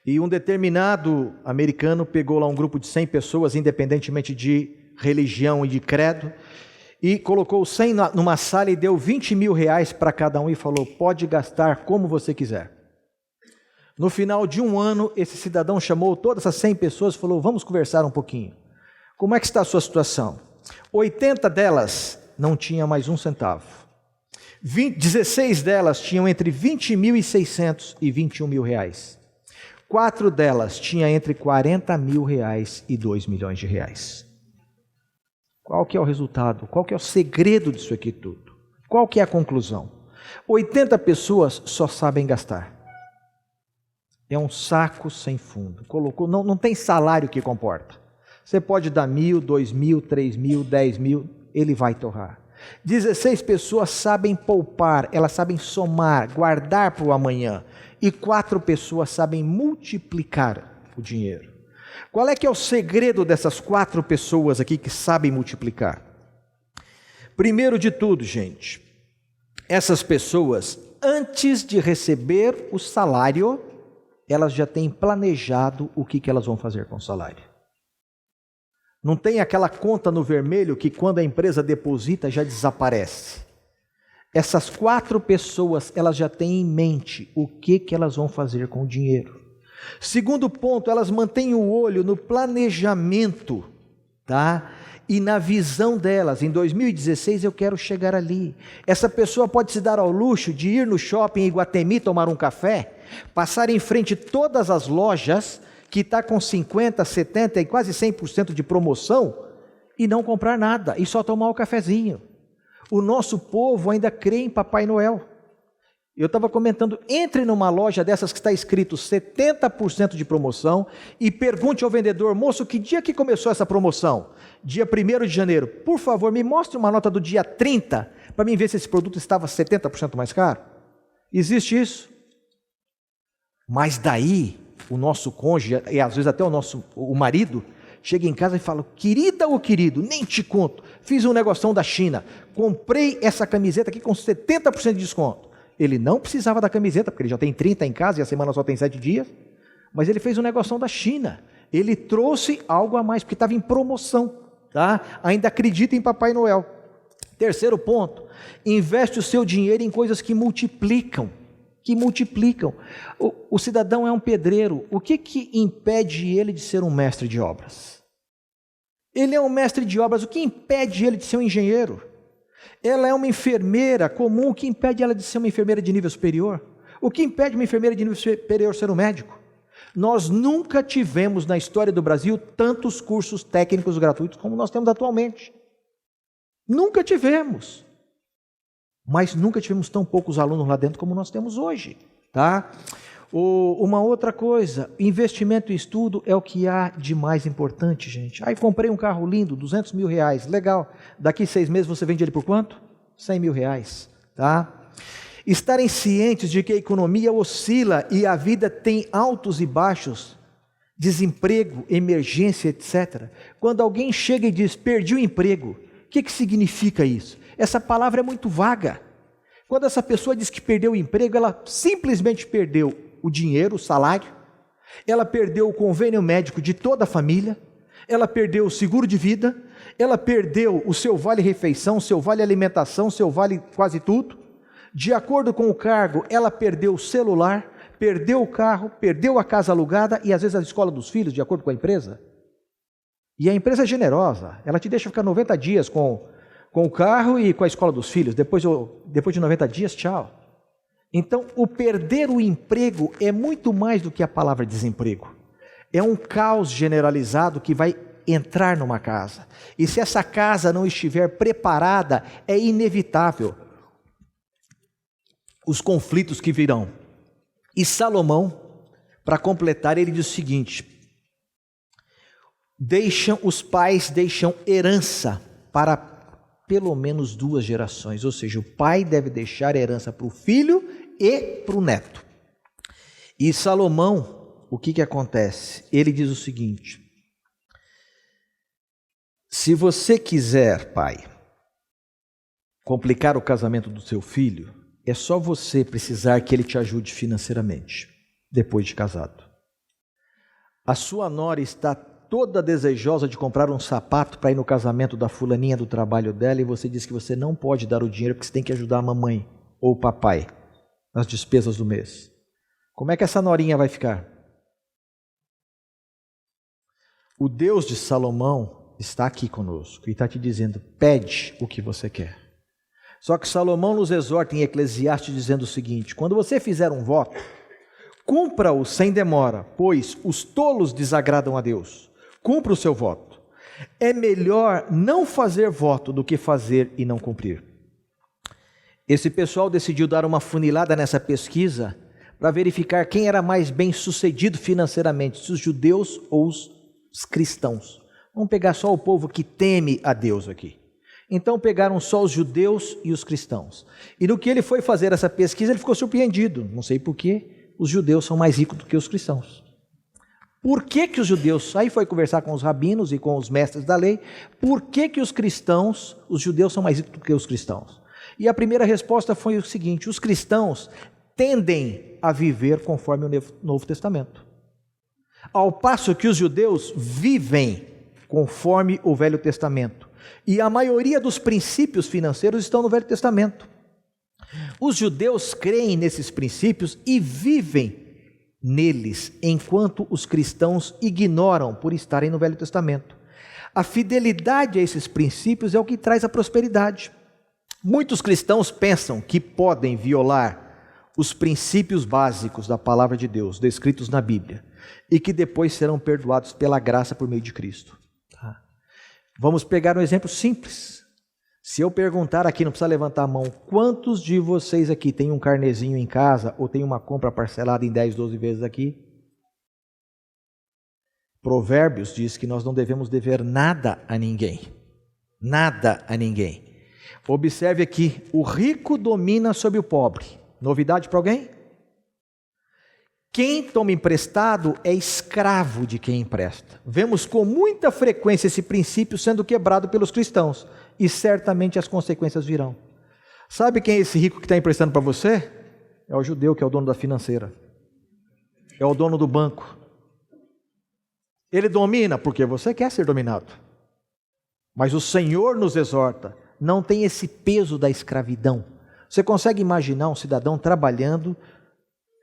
Speaker 2: E um determinado americano pegou lá um grupo de 100 pessoas, independentemente de religião e de credo, e colocou 100 numa sala e deu 20 mil reais para cada um e falou: pode gastar como você quiser. No final de um ano, esse cidadão chamou todas essas 100 pessoas e falou: vamos conversar um pouquinho. Como é que está a sua situação? 80 delas não tinham mais um centavo. 16 delas tinham entre 20.600 e 21 mil reais. 4 delas tinham entre 40 mil reais e 2 milhões de reais. Qual que é o resultado? Qual que é o segredo disso aqui tudo? Qual que é a conclusão? 80 pessoas só sabem gastar. É um saco sem fundo. Não tem salário que comporta. Você pode dar 1.000, 2.000, 3.000, 10.000, ele vai torrar. 16 pessoas sabem poupar, elas sabem somar, guardar para o amanhã. E 4 pessoas sabem multiplicar o dinheiro. Qual é que é o segredo dessas 4 pessoas aqui que sabem multiplicar? Primeiro de tudo, gente, essas pessoas, antes de receber o salário, elas já têm planejado o que elas vão fazer com o salário. Não tem aquela conta no vermelho que quando a empresa deposita já desaparece. Essas 4 pessoas, elas já têm em mente o que elas vão fazer com o dinheiro. Segundo ponto, elas mantêm o olho no planejamento, tá? E na visão delas. Em 2016 eu quero chegar ali. Essa pessoa pode se dar ao luxo de ir no shopping em Iguatemi tomar um café, passar em frente todas as lojas que está com 50%, 70% e quase 100% de promoção e não comprar nada, e só tomar o cafezinho. O nosso povo ainda crê em Papai Noel. Eu estava comentando: entre numa loja dessas que está escrito 70% de promoção e pergunte ao vendedor: moço, que dia que começou essa promoção? Dia 1º de janeiro. Por favor, me mostre uma nota do dia 30 para mim ver se esse produto estava 70% mais caro. Existe isso? Mas daí o nosso cônjuge, e às vezes até o marido, chega em casa e fala: querida ou querido, nem te conto, fiz um negoção da China, comprei essa camiseta aqui com 70% de desconto. Ele não precisava da camiseta, porque ele já tem 30 em casa e a semana só tem 7 dias. Mas ele fez um negócio da China. Ele trouxe algo a mais, porque estava em promoção. Tá? Ainda acredita em Papai Noel. Terceiro ponto, investe o seu dinheiro em coisas que multiplicam. O cidadão é um pedreiro. O que impede ele de ser um mestre de obras? Ele é um mestre de obras. O que impede ele de ser um engenheiro? Ela é uma enfermeira comum. O que impede ela de ser uma enfermeira de nível superior? O que impede uma enfermeira de nível superior ser um médico? Nós nunca tivemos na história do Brasil tantos cursos técnicos gratuitos como nós temos atualmente. Nunca tivemos. Mas nunca tivemos tão poucos alunos lá dentro como nós temos hoje. Tá? Uma outra coisa, investimento em estudo é o que há de mais importante, gente. Aí comprei um carro lindo, R$200 mil, legal. Daqui 6 meses você vende ele por quanto? R$100 mil. Tá? Estarem cientes de que a economia oscila e a vida tem altos e baixos, desemprego, emergência, etc. Quando alguém chega e diz, perdi o emprego, o que significa isso? Essa palavra é muito vaga. Quando essa pessoa diz que perdeu o emprego, ela simplesmente perdeu o dinheiro, o salário, ela perdeu o convênio médico de toda a família, ela perdeu o seguro de vida, ela perdeu o seu vale-refeição, o seu vale-alimentação, o seu vale quase tudo. De acordo com o cargo, ela perdeu o celular, perdeu o carro, perdeu a casa alugada e às vezes a escola dos filhos, de acordo com a empresa. E a empresa é generosa, ela te deixa ficar 90 dias com o carro e com a escola dos filhos, depois de 90 dias, tchau. Então, o perder o emprego é muito mais do que a palavra desemprego. É um caos generalizado que vai entrar numa casa. E se essa casa não estiver preparada, é inevitável os conflitos que virão. E Salomão, para completar, ele diz o seguinte: os pais deixam herança para pelo menos 2 gerações, ou seja, o pai deve deixar herança para o filho e para o neto. E Salomão, o que acontece? Ele diz o seguinte: se você quiser, pai, complicar o casamento do seu filho, é só você precisar que ele te ajude financeiramente, depois de casado. A sua nora está toda desejosa de comprar um sapato para ir no casamento da fulaninha do trabalho dela e você diz que você não pode dar o dinheiro porque você tem que ajudar a mamãe ou o papai nas despesas do mês. Como é que essa norinha vai ficar? O Deus de Salomão está aqui conosco e está te dizendo, pede o que você quer. Só que Salomão nos exorta em Eclesiastes dizendo o seguinte: quando você fizer um voto, cumpra-o sem demora, pois os tolos desagradam a Deus. Cumpra o seu voto. É melhor não fazer voto do que fazer e não cumprir. Esse pessoal decidiu dar uma funilada nessa pesquisa para verificar quem era mais bem sucedido financeiramente, se os judeus ou os cristãos. Vamos pegar só o povo que teme a Deus aqui. Então pegaram só os judeus e os cristãos. E no que ele foi fazer essa pesquisa, ele ficou surpreendido. Não sei por que os judeus são mais ricos do que os cristãos. Por que os judeus... Aí foi conversar com os rabinos e com os mestres da lei. Por que os cristãos, os judeus são mais ricos do que os cristãos? E a primeira resposta foi o seguinte: os cristãos tendem a viver conforme o Novo Testamento, ao passo que os judeus vivem conforme o Velho Testamento. E a maioria dos princípios financeiros estão no Velho Testamento. Os judeus creem nesses princípios e vivem neles, enquanto os cristãos ignoram por estarem no Velho Testamento. A fidelidade a esses princípios é o que traz a prosperidade. Muitos cristãos pensam que podem violar os princípios básicos da palavra de Deus, descritos na Bíblia, e que depois serão perdoados pela graça por meio de Cristo. Vamos pegar um exemplo simples. Se eu perguntar aqui, não precisa levantar a mão, quantos de vocês aqui têm um carnezinho em casa ou tem uma compra parcelada em 10, 12 vezes aqui? Provérbios diz que nós não devemos dever nada a ninguém. Nada a ninguém. Observe aqui, o rico domina sobre o pobre. Novidade para alguém? Quem toma emprestado é escravo de quem empresta. Vemos com muita frequência esse princípio sendo quebrado pelos cristãos. E certamente as consequências virão. Sabe quem é esse rico que está emprestando para você? É o judeu que é o dono da financeira. É o dono do banco. Ele domina porque você quer ser dominado. Mas o Senhor nos exorta, não tem esse peso da escravidão. Você consegue imaginar um cidadão trabalhando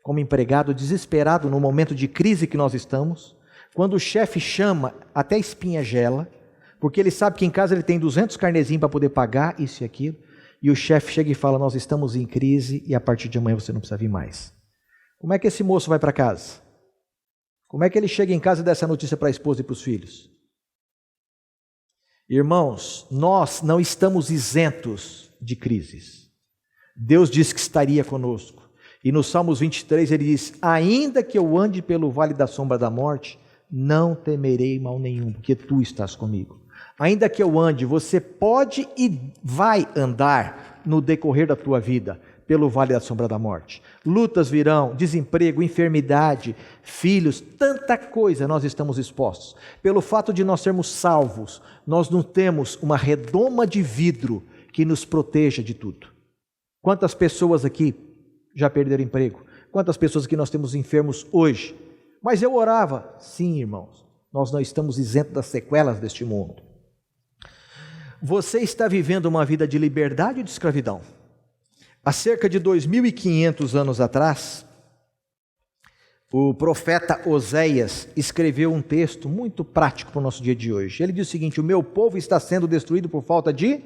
Speaker 2: como empregado, desesperado no momento de crise que nós estamos, quando o chefe chama, até a espinha gela, porque ele sabe que em casa ele tem 200 carnezinhos para poder pagar isso e aquilo, e o chefe chega e fala, nós estamos em crise e a partir de amanhã você não precisa vir mais. Como é que esse moço vai para casa? Como é que ele chega em casa e dá essa notícia para a esposa e para os filhos? Irmãos, nós não estamos isentos de crises. Deus disse que estaria conosco. E no Salmos 23 ele diz, ainda que eu ande pelo vale da sombra da morte, não temerei mal nenhum, porque tu estás comigo. Ainda que eu ande, você pode e vai andar no decorrer da tua vida pelo vale da sombra da morte. Lutas virão, desemprego, enfermidade, filhos, tanta coisa nós estamos expostos. Pelo fato de nós sermos salvos, nós não temos uma redoma de vidro que nos proteja de tudo. Quantas pessoas aqui já perderam emprego? Quantas pessoas aqui nós temos enfermos hoje? Mas eu orava. Sim, irmãos, nós não estamos isentos das sequelas deste mundo. Você está vivendo uma vida de liberdade ou de escravidão? Há cerca de 2.500 anos atrás, o profeta Oséias escreveu um texto muito prático para o nosso dia de hoje. Ele diz o seguinte, o meu povo está sendo destruído por falta de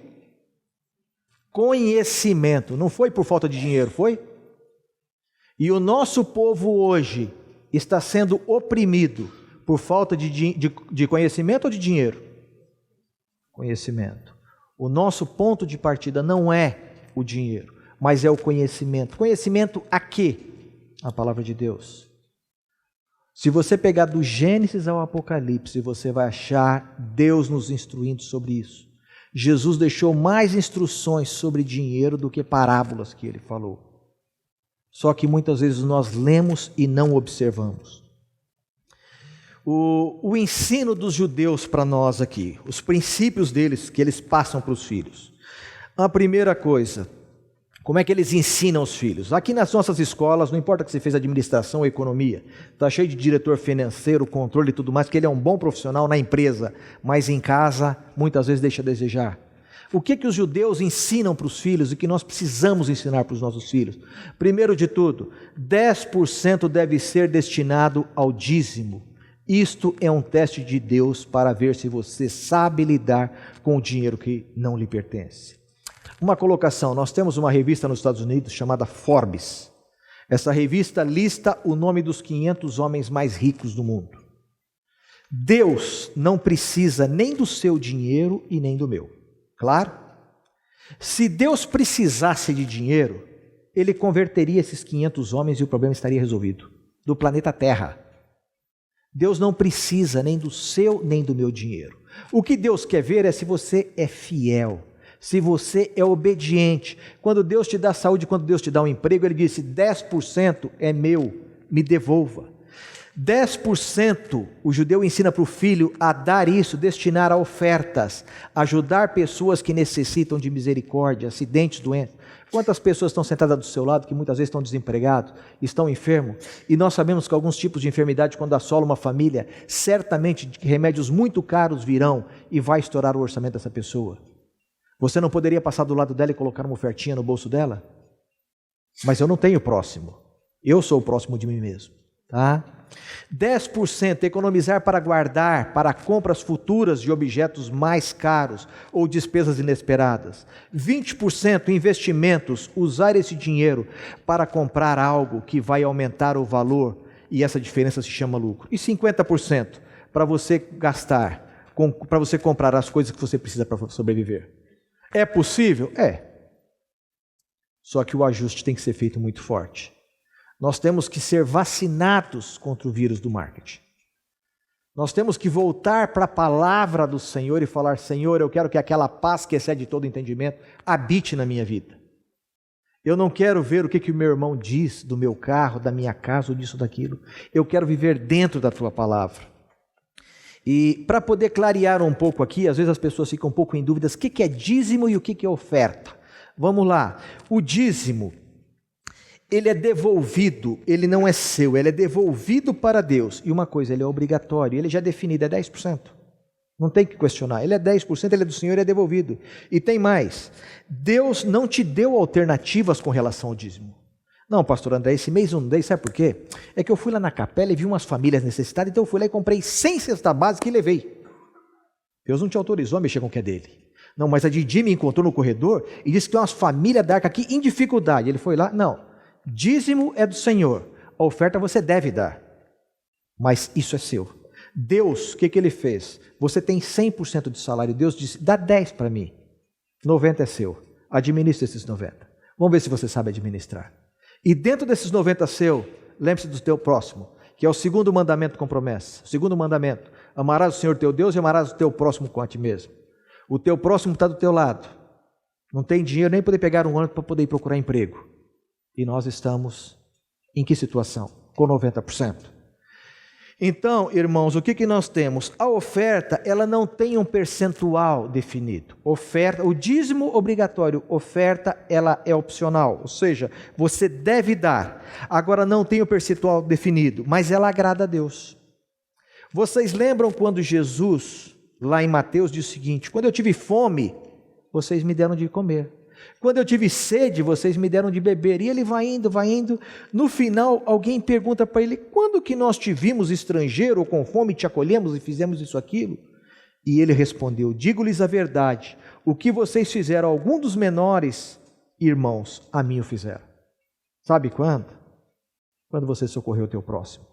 Speaker 2: conhecimento. Não foi por falta de dinheiro, foi? E o nosso povo hoje está sendo oprimido por falta de conhecimento ou de dinheiro? Conhecimento. O nosso ponto de partida não é o dinheiro, mas é o conhecimento. Conhecimento a quê? A palavra de Deus. Se você pegar do Gênesis ao Apocalipse, você vai achar Deus nos instruindo sobre isso. Jesus deixou mais instruções sobre dinheiro do que parábolas que ele falou. Só que muitas vezes nós lemos e não observamos. O ensino dos judeus para nós aqui, os princípios deles que eles passam para os filhos. A primeira coisa, como é que eles ensinam os filhos? Aqui nas nossas escolas, não importa que você fez administração ou economia, está cheio de diretor financeiro, controle e tudo mais, que ele é um bom profissional na empresa, mas em casa muitas vezes deixa a desejar. O que os judeus ensinam para os filhos e que nós precisamos ensinar para os nossos filhos? Primeiro de tudo, 10% deve ser destinado ao dízimo. Isto é um teste de Deus para ver se você sabe lidar com o dinheiro que não lhe pertence. Uma colocação, nós temos uma revista nos Estados Unidos chamada Forbes. Essa revista lista o nome dos 500 homens mais ricos do mundo. Deus não precisa nem do seu dinheiro e nem do meu. Claro? Se Deus precisasse de dinheiro, Ele converteria esses 500 homens e o problema estaria resolvido. Do planeta Terra. Deus não precisa nem do seu nem do meu dinheiro. O que Deus quer ver é se você é fiel, se você é obediente. Quando Deus te dá saúde, quando Deus te dá um emprego, Ele disse, 10% é meu, me devolva. 10% o judeu ensina para o filho a dar isso, destinar a ofertas, ajudar pessoas que necessitam de misericórdia, acidentes, doenças. Quantas pessoas estão sentadas do seu lado que muitas vezes estão desempregados, estão enfermos, e nós sabemos que alguns tipos de enfermidade, quando assola uma família, certamente remédios muito caros virão e vai estourar o orçamento dessa pessoa. Você não poderia passar do lado dela e colocar uma ofertinha no bolso dela? Mas eu não tenho próximo, eu sou o próximo de mim mesmo, tá? 10% economizar para guardar para compras futuras de objetos mais caros ou despesas inesperadas. 20% investimentos, usar esse dinheiro para comprar algo que vai aumentar o valor e essa diferença se chama lucro. E 50% para você gastar, para você comprar as coisas que você precisa para sobreviver. É possível? É. Só que o ajuste tem que ser feito muito forte. Nós temos que ser vacinados contra o vírus do marketing. Nós temos que voltar para a palavra do Senhor e falar, Senhor, eu quero que aquela paz que excede todo entendimento habite na minha vida. Eu não quero ver o que o meu irmão diz do meu carro, da minha casa, ou disso, daquilo. Eu quero viver dentro da tua palavra. E para poder clarear um pouco aqui, às vezes as pessoas ficam um pouco em dúvidas, o que é dízimo e o que é oferta? Vamos lá. O dízimo ele é devolvido, ele não é seu, ele é devolvido para Deus. E uma coisa, ele é obrigatório, ele já é definido, é 10%. Não tem que questionar, ele é 10%, ele é do Senhor, ele é devolvido. E tem mais, Deus não te deu alternativas com relação ao dízimo. Não, pastor André, esse mês eu não dei, sabe por quê? É que eu fui lá na capela e vi umas famílias necessitadas, então eu fui lá e comprei 100 cestas básicas e levei. Deus não te autorizou a mexer com o que é dele. Não, mas a Didi me encontrou no corredor e disse que tem umas famílias da arca aqui em dificuldade. Ele foi lá, não, dízimo é do Senhor, a oferta você deve dar, mas isso é seu. Deus, o que ele fez? Você tem 100% de salário, Deus disse, dá 10 para mim, 90 é seu, administra esses 90. Vamos ver se você sabe administrar. E dentro desses 90 seu, lembre-se do teu próximo, que é o segundo mandamento com promessa. O segundo mandamento, amarás o Senhor teu Deus e amarás o teu próximo com a ti mesmo. O teu próximo está do teu lado, não tem dinheiro nem poder pegar um ônibus para poder ir procurar emprego. E nós estamos em que situação? Com 90%. Então, irmãos, o que nós temos? A oferta, ela não tem um percentual definido. Oferta, o dízimo obrigatório, oferta, ela é opcional, ou seja, você deve dar. Agora não tem o percentual definido, mas ela agrada a Deus. Vocês lembram quando Jesus, lá em Mateus, diz o seguinte: quando eu tive fome, vocês me deram de comer. Quando eu tive sede, vocês me deram de beber. E ele vai indo, vai indo. No final, alguém pergunta para ele: quando que nós te vimos estrangeiro ou com fome, te acolhemos e fizemos isso, aquilo? E ele respondeu: digo-lhes a verdade, o que vocês fizeram a algum dos menores irmãos, a mim o fizeram. Sabe quando? Quando você socorreu o teu próximo.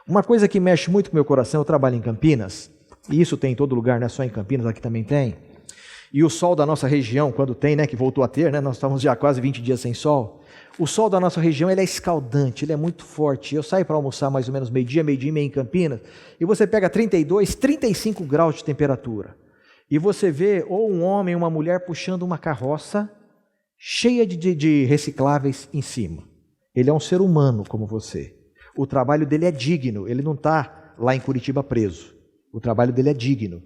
Speaker 2: Uma coisa que mexe muito com o meu coração, eu trabalho em Campinas, e isso tem em todo lugar, não é só em Campinas, aqui também tem. E o sol da nossa região, quando tem, que voltou a ter, nós estamos já quase 20 dias sem sol. O sol da nossa região, ele é escaldante, ele é muito forte. Eu saio para almoçar mais ou menos meio-dia e meia em Campinas, e você pega 32, 35 graus de temperatura. E você vê ou um homem ou uma mulher puxando uma carroça cheia de recicláveis em cima. Ele é um ser humano como você. O trabalho dele é digno, ele não está lá em Curitiba preso. O trabalho dele é digno.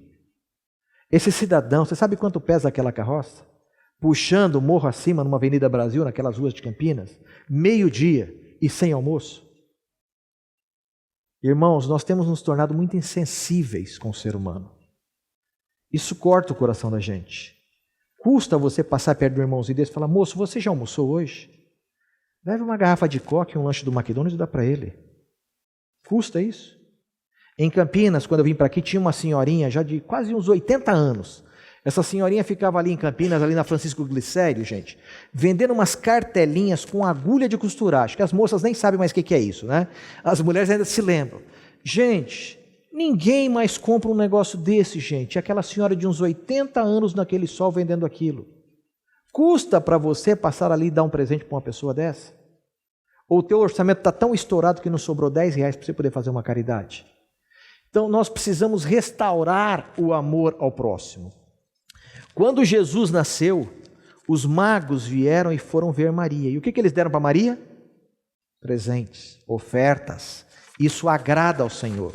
Speaker 2: Esse cidadão, você sabe quanto pesa aquela carroça? Puxando morro acima numa Avenida Brasil, naquelas ruas de Campinas, meio-dia e sem almoço. Irmãos, nós temos nos tornado muito insensíveis com o ser humano. Isso corta o coração da gente. Custa você passar perto do irmãozinho desse e falar: moço, você já almoçou hoje? Leve uma garrafa de coca e um lanche do McDonald's e dá para ele. Custa isso? Em Campinas, quando eu vim para aqui, tinha uma senhorinha já de quase uns 80 anos. Essa senhorinha ficava ali em Campinas, ali na Francisco Glicério, gente, vendendo umas cartelinhas com agulha de costurar. Acho que as moças nem sabem mais o que é isso, né? As mulheres ainda se lembram. Gente, ninguém mais compra um negócio desse, gente. Aquela senhora de uns 80 anos naquele sol vendendo aquilo. Custa para você passar ali e dar um presente para uma pessoa dessa? Ou o teu orçamento está tão estourado que não sobrou R$10 para você poder fazer uma caridade? Então, nós precisamos restaurar o amor ao próximo. Quando Jesus nasceu, os magos vieram e foram ver Maria. E o que eles deram para Maria? Presentes, ofertas. Isso agrada ao Senhor.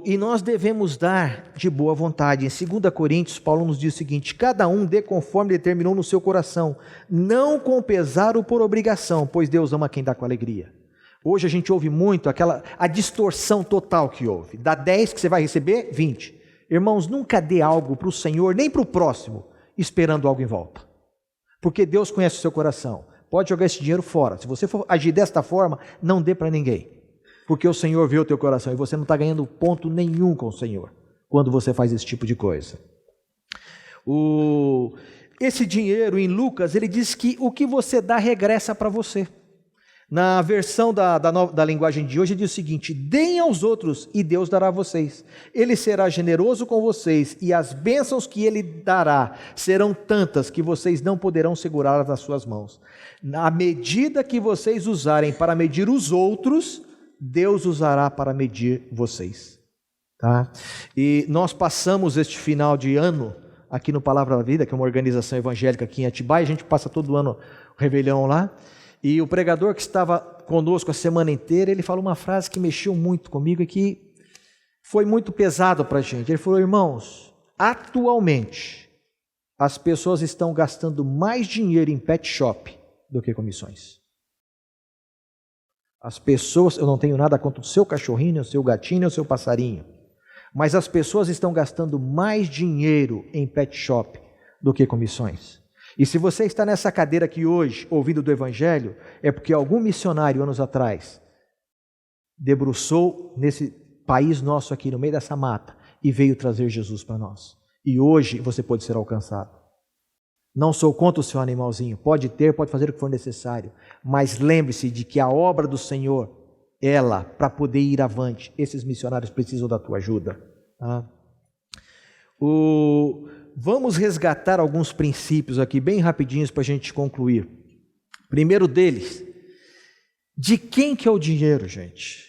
Speaker 2: E nós devemos dar de boa vontade. Em 2 Coríntios, Paulo nos diz o seguinte: cada um dê conforme determinou no seu coração, não com pesar ou por obrigação, pois Deus ama quem dá com alegria. Hoje a gente ouve muito a distorção total que houve. Dá 10 que você vai receber 20. Irmãos, nunca dê algo para o Senhor, nem para o próximo, esperando algo em volta. Porque Deus conhece o seu coração. Pode jogar esse dinheiro fora. Se você for agir desta forma, não dê para ninguém. Porque o Senhor vê o teu coração e você não está ganhando ponto nenhum com o Senhor quando você faz esse tipo de coisa. Esse dinheiro em Lucas, ele diz que o que você dá regressa para você. Na versão da linguagem de hoje, diz o seguinte: deem aos outros e Deus dará a vocês. Ele será generoso com vocês e as bênçãos que Ele dará serão tantas que vocês não poderão segurá-las nas suas mãos. Na medida que vocês usarem para medir os outros, Deus usará para medir vocês. Tá? E nós passamos este final de ano aqui no Palavra da Vida, que é uma organização evangélica aqui em Atibaia. A gente passa todo ano o Réveillon lá. E o pregador que estava conosco a semana inteira, ele falou uma frase que mexeu muito comigo e que foi muito pesado para a gente. Ele falou: irmãos, atualmente as pessoas estão gastando mais dinheiro em pet shop do que com missões. As pessoas, eu não tenho nada contra o seu cachorrinho, nem o seu gatinho, nem o seu passarinho, mas as pessoas estão gastando mais dinheiro em pet shop do que com missões. E se você está nessa cadeira aqui hoje, ouvindo do Evangelho, é porque algum missionário, anos atrás, debruçou nesse país nosso aqui, no meio dessa mata, e veio trazer Jesus para nós. E hoje você pode ser alcançado. Não sou contra o seu animalzinho, pode ter, pode fazer o que for necessário, mas lembre-se de que a obra do Senhor, ela, para poder ir avante, esses missionários precisam da tua ajuda. Tá? Vamos resgatar alguns princípios aqui, bem rapidinhos para a gente concluir. Primeiro deles, de quem que é o dinheiro, gente?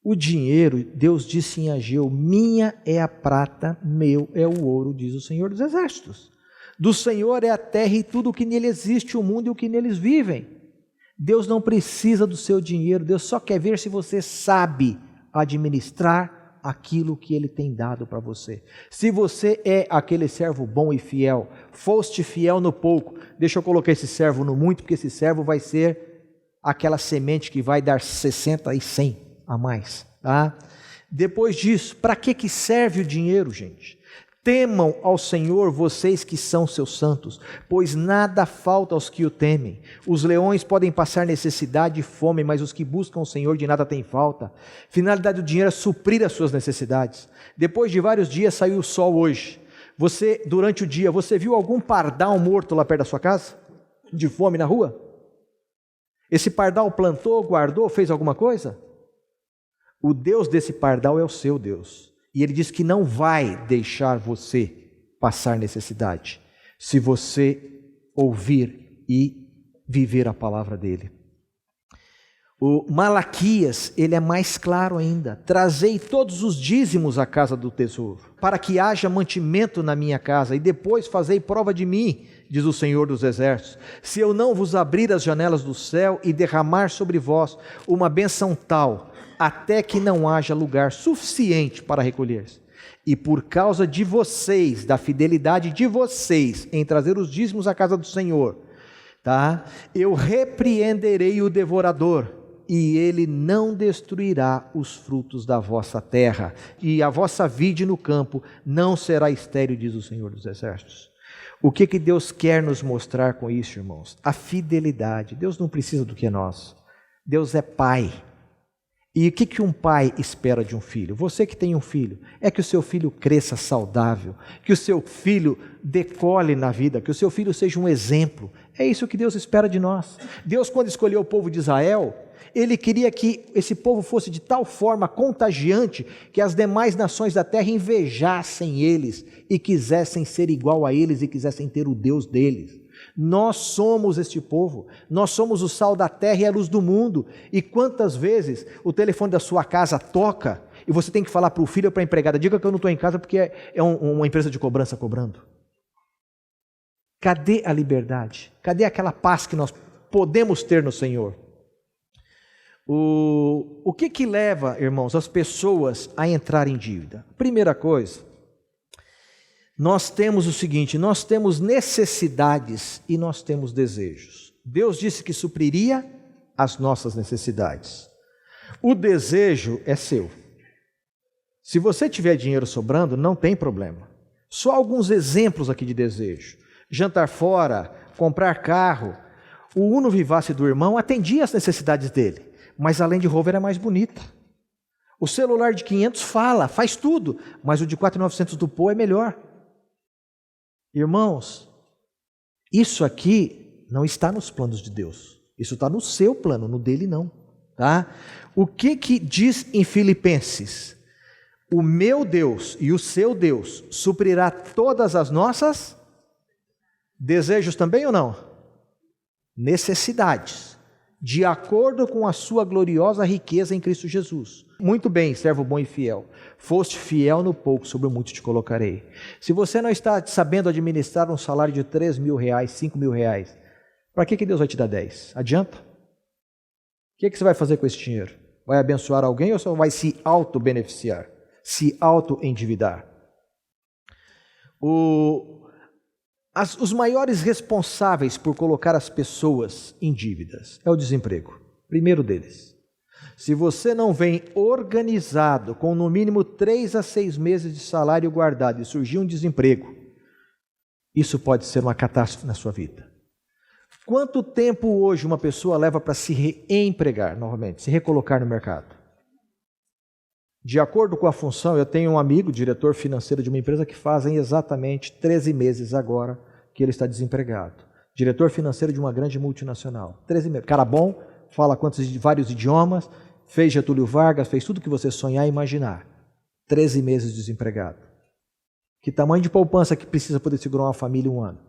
Speaker 2: O dinheiro, Deus disse em Ageu, minha é a prata, meu é o ouro, diz o Senhor dos Exércitos. Do Senhor é a terra e tudo o que nele existe, o mundo e o que neles vivem. Deus não precisa do seu dinheiro, Deus só quer ver se você sabe administrar aquilo que Ele tem dado para você. Se você é aquele servo bom e fiel, foste fiel no pouco, deixa eu colocar esse servo no muito, porque esse servo vai ser aquela semente que vai dar 60 e 100 a mais. Tá? Depois disso, para que serve o dinheiro, gente? Temam ao Senhor vocês que são seus santos, pois nada falta aos que o temem. Os leões podem passar necessidade e fome, mas os que buscam o Senhor de nada têm falta. Finalidade do dinheiro é suprir as suas necessidades. Depois de vários dias saiu o sol hoje. Você, durante o dia, você viu algum pardal morto lá perto da sua casa? De fome na rua? Esse pardal plantou, guardou, fez alguma coisa? O Deus desse pardal é o seu Deus. E Ele diz que não vai deixar você passar necessidade, se você ouvir e viver a palavra dEle. O Malaquias, ele é mais claro ainda. Trazei todos os dízimos à casa do tesouro, para que haja mantimento na minha casa, e depois fazei prova de mim, diz o Senhor dos Exércitos, se eu não vos abrir as janelas do céu e derramar sobre vós uma bênção tal, até que não haja lugar suficiente para recolher-se. E por causa de vocês, da fidelidade de vocês em trazer os dízimos à casa do Senhor, tá? Eu repreenderei o devorador, e ele não destruirá os frutos da vossa terra, e a vossa vide no campo não será estéril, diz o Senhor dos Exércitos. O que Deus quer nos mostrar com isso, irmãos? A fidelidade. Deus não precisa do que é nosso. Deus é Pai. E o que um pai espera de um filho? Você que tem um filho, é que o seu filho cresça saudável, que o seu filho decole na vida, que o seu filho seja um exemplo. É isso que Deus espera de nós. Deus, quando escolheu o povo de Israel, Ele queria que esse povo fosse de tal forma contagiante que as demais nações da terra invejassem eles e quisessem ser igual a eles e quisessem ter o Deus deles. Nós somos este povo, nós somos o sal da terra e a luz do mundo. E quantas vezes o telefone da sua casa toca e você tem que falar para o filho ou para a empregada, diga que eu não estou em casa porque é uma empresa de cobrança cobrando. Cadê a liberdade? Cadê aquela paz que nós podemos ter no Senhor? O que leva, irmãos, as pessoas a entrar em dívida? Primeira coisa, nós temos o seguinte, nós temos necessidades e nós temos desejos. Deus disse que supriria as nossas necessidades. O desejo é seu. Se você tiver dinheiro sobrando, não tem problema. Só alguns exemplos aqui de desejo. Jantar fora, comprar carro. O Uno Vivace do irmão atendia as necessidades dele, mas a Land Rover é mais bonita. O celular de 500 faz tudo, mas o de 4.900 do Pô é melhor. Irmãos, isso aqui não está nos planos de Deus. Isso está no seu plano, no dele não. Tá? O que diz em Filipenses? O meu Deus e o seu Deus suprirá todas as nossas desejos também ou não? Necessidades, de acordo com a sua gloriosa riqueza em Cristo Jesus. Muito bem, servo bom e fiel. Foste fiel no pouco, sobre o muito te colocarei. Se você não está sabendo administrar um salário de 3 mil reais, 5 mil reais, para que Deus vai te dar 10? Adianta? O que você vai fazer com esse dinheiro? Vai abençoar alguém ou só vai se auto-beneficiar? Se auto-endividar? Os maiores responsáveis por colocar as pessoas em dívidas é o desemprego. Primeiro deles, se você não vem organizado, com no mínimo 3 a 6 meses de salário guardado e surgir um desemprego, isso pode ser uma catástrofe na sua vida. Quanto tempo hoje uma pessoa leva para se reempregar novamente, se recolocar no mercado? De acordo com a função, eu tenho um amigo, diretor financeiro de uma empresa, que fazem exatamente 13 meses agora que ele está desempregado. Diretor financeiro de uma grande multinacional. 13 meses. Cara bom, fala vários idiomas, fez Getúlio Vargas, fez tudo que você sonhar e imaginar. 13 meses desempregado. Que tamanho de poupança que precisa poder segurar uma família 1 ano?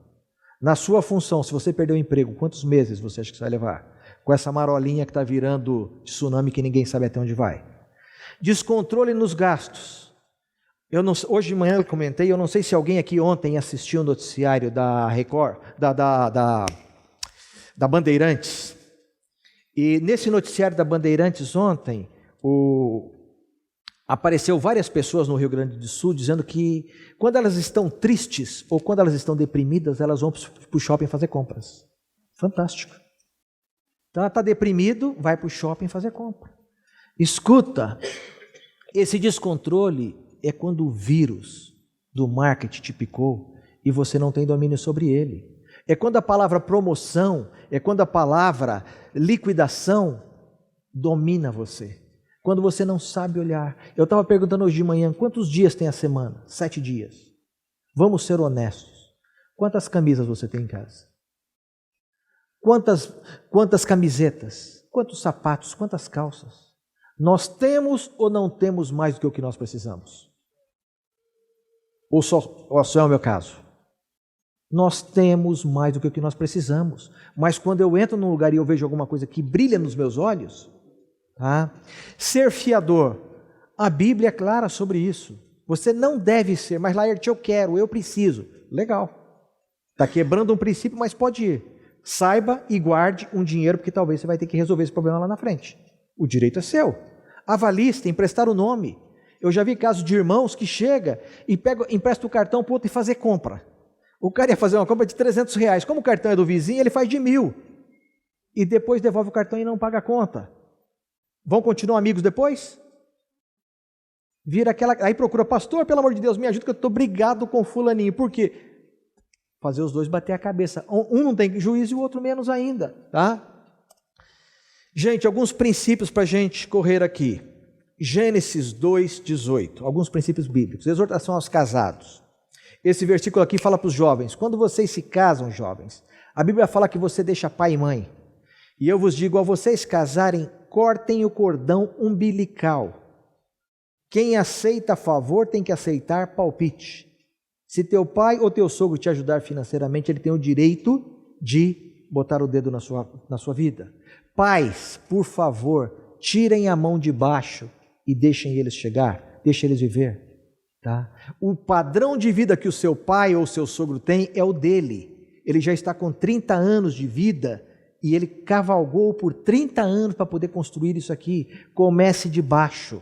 Speaker 2: Na sua função, se você perder o emprego, quantos meses você acha que você vai levar? Com essa marolinha que está virando tsunami que ninguém sabe até onde vai. Descontrole nos gastos. Hoje de manhã eu comentei, eu não sei se alguém aqui ontem assistiu o noticiário da Record, da Bandeirantes. E nesse noticiário da Bandeirantes ontem, apareceu várias pessoas no Rio Grande do Sul dizendo que quando elas estão tristes ou quando elas estão deprimidas, elas vão para o shopping fazer compras. Fantástico. Então ela está deprimido, vai para o shopping fazer compra. Escuta, esse descontrole é quando o vírus do marketing te picou e você não tem domínio sobre ele. É quando a palavra promoção, é quando a palavra liquidação domina você. Quando você não sabe olhar. Eu estava perguntando hoje de manhã, quantos dias tem a semana? 7 dias. Vamos ser honestos. Quantas camisas você tem em casa? Quantas camisetas? Quantos sapatos? Quantas calças? Nós temos ou não temos mais do que o que nós precisamos? Ou só é o meu caso? Nós temos mais do que o que nós precisamos. Mas quando eu entro num lugar e eu vejo alguma coisa que brilha nos meus olhos, tá? Ser fiador. A Bíblia é clara sobre isso. Você não deve ser, mas Laerte, eu quero, eu preciso. Legal. Está quebrando um princípio, mas pode ir. Saiba e guarde um dinheiro, porque talvez você vai ter que resolver esse problema lá na frente. O direito é seu. Avalista, emprestar o nome. Eu já vi casos de irmãos que chega e empresta o cartão para o outro e fazer compra. O cara ia fazer uma compra de R$300. Como o cartão é do vizinho, ele faz de 1.000. E depois devolve o cartão e não paga a conta. Vão continuar amigos depois? Vira aquela... Aí procura, pastor, pelo amor de Deus, me ajuda que eu estou brigado com fulaninho. Por quê? Fazer os dois bater a cabeça. Um não tem juízo e o outro menos ainda. Tá? Gente, alguns princípios para a gente correr aqui. Gênesis 2:18. Alguns princípios bíblicos. Exortação aos casados. Esse versículo aqui fala para os jovens. Quando vocês se casam, jovens, a Bíblia fala que você deixa pai e mãe. E eu vos digo, ao vocês casarem, cortem o cordão umbilical. Quem aceita favor tem que aceitar palpite. Se teu pai ou teu sogro te ajudar financeiramente, ele tem o direito de botar o dedo na sua vida. Pais, por favor, tirem a mão de baixo e deixem eles chegar, deixem eles viver. Tá? O padrão de vida que o seu pai ou o seu sogro tem é o dele. Ele já está com 30 anos de vida e ele cavalgou por 30 anos para poder construir isso aqui. Comece de baixo.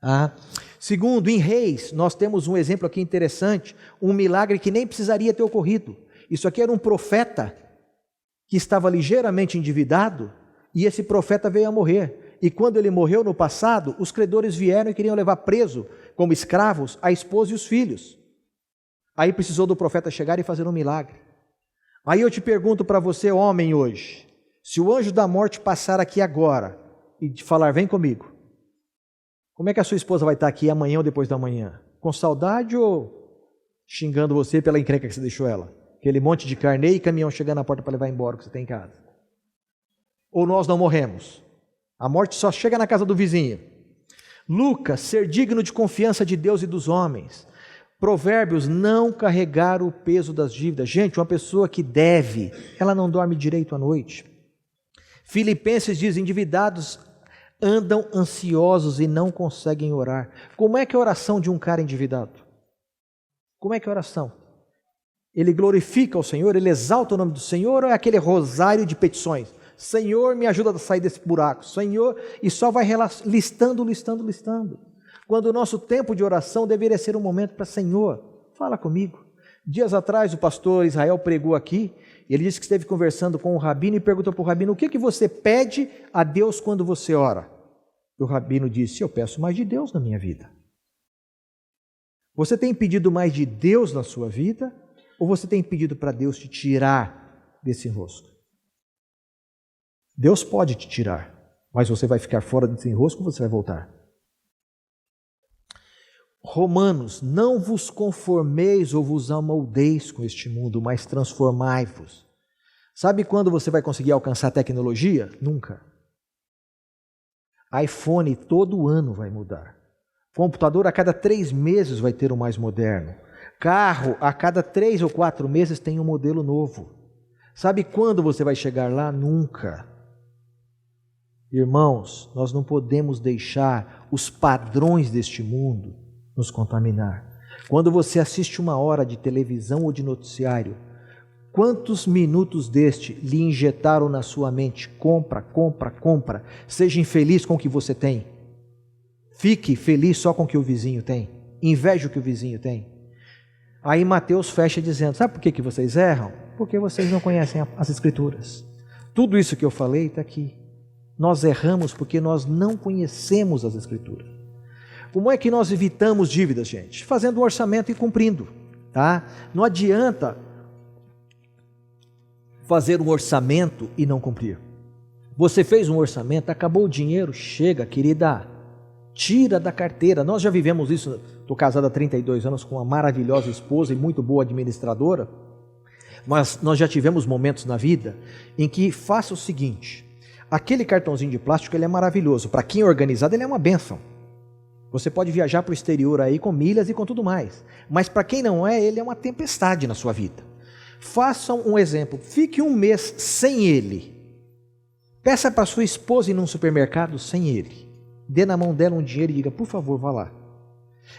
Speaker 2: Tá? Segundo, em Reis, nós temos um exemplo aqui interessante, um milagre que nem precisaria ter ocorrido. Isso aqui era um profeta que estava ligeiramente endividado e esse profeta veio a morrer. E quando ele morreu no passado, os credores vieram e queriam levar preso, como escravos, a esposa e os filhos. Aí precisou do profeta chegar e fazer um milagre. Aí eu te pergunto para você, homem, hoje, se o anjo da morte passar aqui agora e te falar, vem comigo, como é que a sua esposa vai estar aqui amanhã ou depois da manhã? Com saudade ou xingando você pela encrenca que você deixou ela? Aquele monte de carnê e caminhão chegando na porta para levar embora o que você tem em casa. Ou nós não morremos? A morte só chega na casa do vizinho. Lucas, ser digno de confiança de Deus e dos homens. Provérbios, não carregar o peso das dívidas. Gente, uma pessoa que deve, ela não dorme direito à noite. Filipenses diz, endividados andam ansiosos e não conseguem orar. Como é que é a oração de um cara endividado? Como é que é a oração? Ele glorifica o Senhor, ele exalta o nome do Senhor ou é aquele rosário de petições? Senhor, me ajuda a sair desse buraco. Senhor, e só vai listando. Quando o nosso tempo de oração deveria ser um momento para Senhor, fala comigo. Dias atrás o pastor Israel pregou aqui, e ele disse que esteve conversando com o rabino e perguntou para o rabino: o que você pede a Deus quando você ora? E o rabino disse: eu peço mais de Deus na minha vida. Você tem pedido mais de Deus na sua vida, ou você tem pedido para Deus te tirar desse enrosco? Deus pode te tirar, mas você vai ficar fora desse enrosco ou você vai voltar? Romanos, não vos conformeis ou vos amoldeis com este mundo, mas transformai-vos. Sabe quando você vai conseguir alcançar a tecnologia? Nunca. iPhone todo ano vai mudar. Computador a cada 3 meses vai ter um mais moderno. Carro a cada 3 ou 4 meses tem um modelo novo. Sabe quando você vai chegar lá? Nunca. Irmãos, nós não podemos deixar os padrões deste mundo nos contaminar. Quando você assiste 1 hora de televisão ou de noticiário, quantos minutos deste lhe injetaram na sua mente? Compra, compra, compra. Seja infeliz com o que você tem. Fique feliz só com o que o vizinho tem. Inveje o que o vizinho tem. Aí Mateus fecha dizendo: sabe por que vocês erram? Porque vocês não conhecem as Escrituras. Tudo isso que eu falei está aqui. Nós erramos porque nós não conhecemos as Escrituras. Como é que nós evitamos dívidas, gente? Fazendo um orçamento e cumprindo, tá? Não adianta fazer um orçamento e não cumprir. Você fez um orçamento, acabou o dinheiro, chega, querida, tira da carteira. Nós já vivemos isso. Estou casado há 32 anos com uma maravilhosa esposa e muito boa administradora, mas nós já tivemos momentos na vida em que faça o seguinte: aquele cartãozinho de plástico, ele é maravilhoso, para quem é organizado ele é uma bênção. Você pode viajar para o exterior aí com milhas e com tudo mais, mas para quem não é, ele é uma tempestade na sua vida. Façam um exemplo, fique 1 mês sem ele, peça para sua esposa ir num supermercado sem ele, dê na mão dela um dinheiro e diga: por favor, vá lá.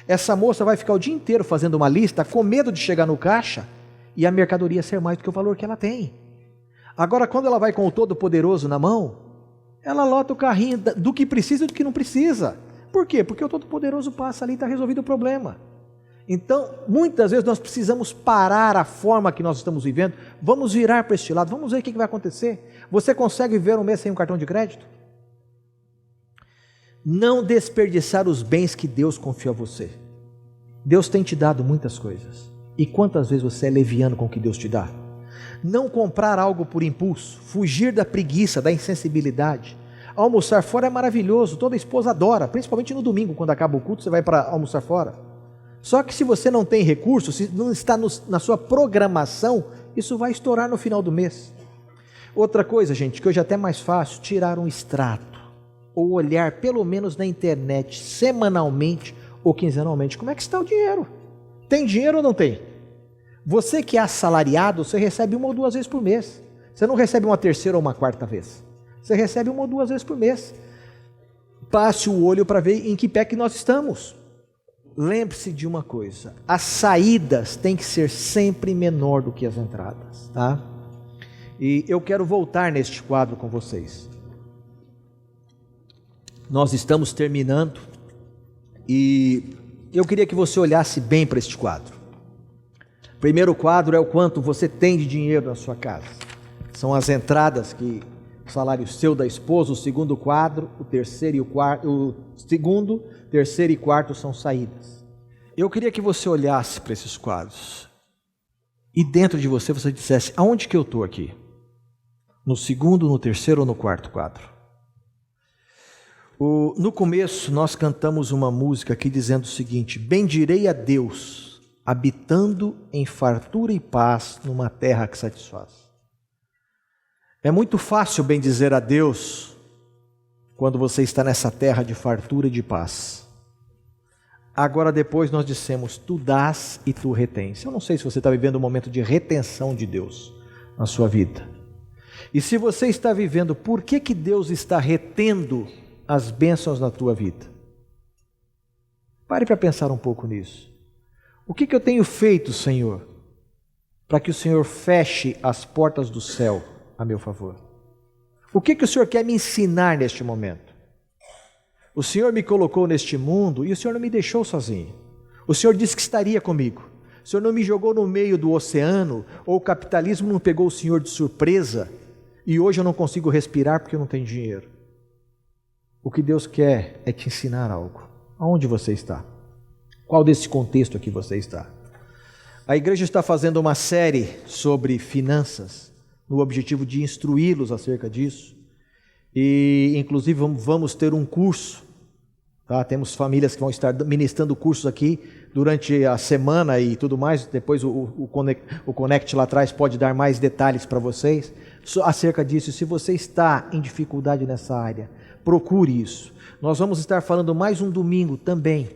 Speaker 2: Essa moça vai ficar o dia inteiro fazendo uma lista, com medo de chegar no caixa e a mercadoria ser mais do que o valor que ela tem. Agora, quando ela vai com o Todo-Poderoso na mão, ela lota o carrinho do que precisa e do que não precisa. Por quê? Porque o Todo-Poderoso passa ali e está resolvido o problema. Então, muitas vezes nós precisamos parar a forma que nós estamos vivendo, vamos virar para este lado, vamos ver o que vai acontecer. Você consegue viver 1 mês sem um cartão de crédito? Não desperdiçar os bens que Deus confiou a você. Deus tem te dado muitas coisas. E quantas vezes você é leviano com o que Deus te dá? Não comprar algo por impulso, fugir da preguiça, da insensibilidade. Almoçar fora é maravilhoso, toda esposa adora, principalmente no domingo, quando acaba o culto, você vai para almoçar fora. Só que se você não tem recurso, se não está na sua programação, isso vai estourar no final do mês. Outra coisa, gente, que hoje é até mais fácil, tirar um extrato, ou olhar pelo menos na internet, semanalmente ou quinzenalmente, como é que está o dinheiro? Tem dinheiro ou não tem? Você que é assalariado, você recebe 1 ou 2 vezes por mês. Você não recebe uma 3ª ou uma 4ª vez. Você recebe 1 ou 2 vezes por mês. Passe o olho para ver em que pé que nós estamos. Lembre-se de uma coisa: as saídas têm que ser sempre menor do que as entradas, tá? E eu quero voltar neste quadro com vocês. Nós estamos terminando e eu queria que você olhasse bem para este quadro. O primeiro quadro é o quanto você tem de dinheiro na sua casa. São as entradas que o salário seu, da esposa. O segundo quadro, o terceiro e o quarto, o segundo, terceiro e quarto são saídas. Eu queria que você olhasse para esses quadros e dentro de você dissesse: aonde que eu estou aqui? No segundo, no terceiro ou no quarto quadro? No começo nós cantamos uma música aqui dizendo o seguinte: bendirei a Deus, habitando em fartura e paz numa terra que satisfaz. É muito fácil bendizer a Deus quando você está nessa terra de fartura e de paz. Agora depois nós dissemos: tu dás e tu retens. Eu não sei se você está vivendo um momento de retenção de Deus na sua vida. E se você está vivendo, por que Deus está retendo as bênçãos na tua vida? Pare para pensar um pouco nisso. O que eu tenho feito, Senhor, para que o Senhor feche as portas do céu a meu favor? O que o Senhor quer me ensinar neste momento? O Senhor me colocou neste mundo e o Senhor não me deixou sozinho. O Senhor disse que estaria comigo. O Senhor não me jogou no meio do oceano, ou o capitalismo não pegou o Senhor de surpresa, e hoje eu não consigo respirar porque eu não tenho dinheiro. O que Deus quer é te ensinar algo. Aonde você está? Qual desse contexto aqui você está? A igreja está fazendo uma série sobre finanças, no objetivo de instruí-los acerca disso. E inclusive vamos ter um curso, tá? Temos famílias que vão estar ministrando cursos aqui durante a semana e tudo mais. Depois o Connect lá atrás pode dar mais detalhes para vocês acerca disso. Se você está em dificuldade nessa área, procure isso. Nós vamos estar falando mais um domingo também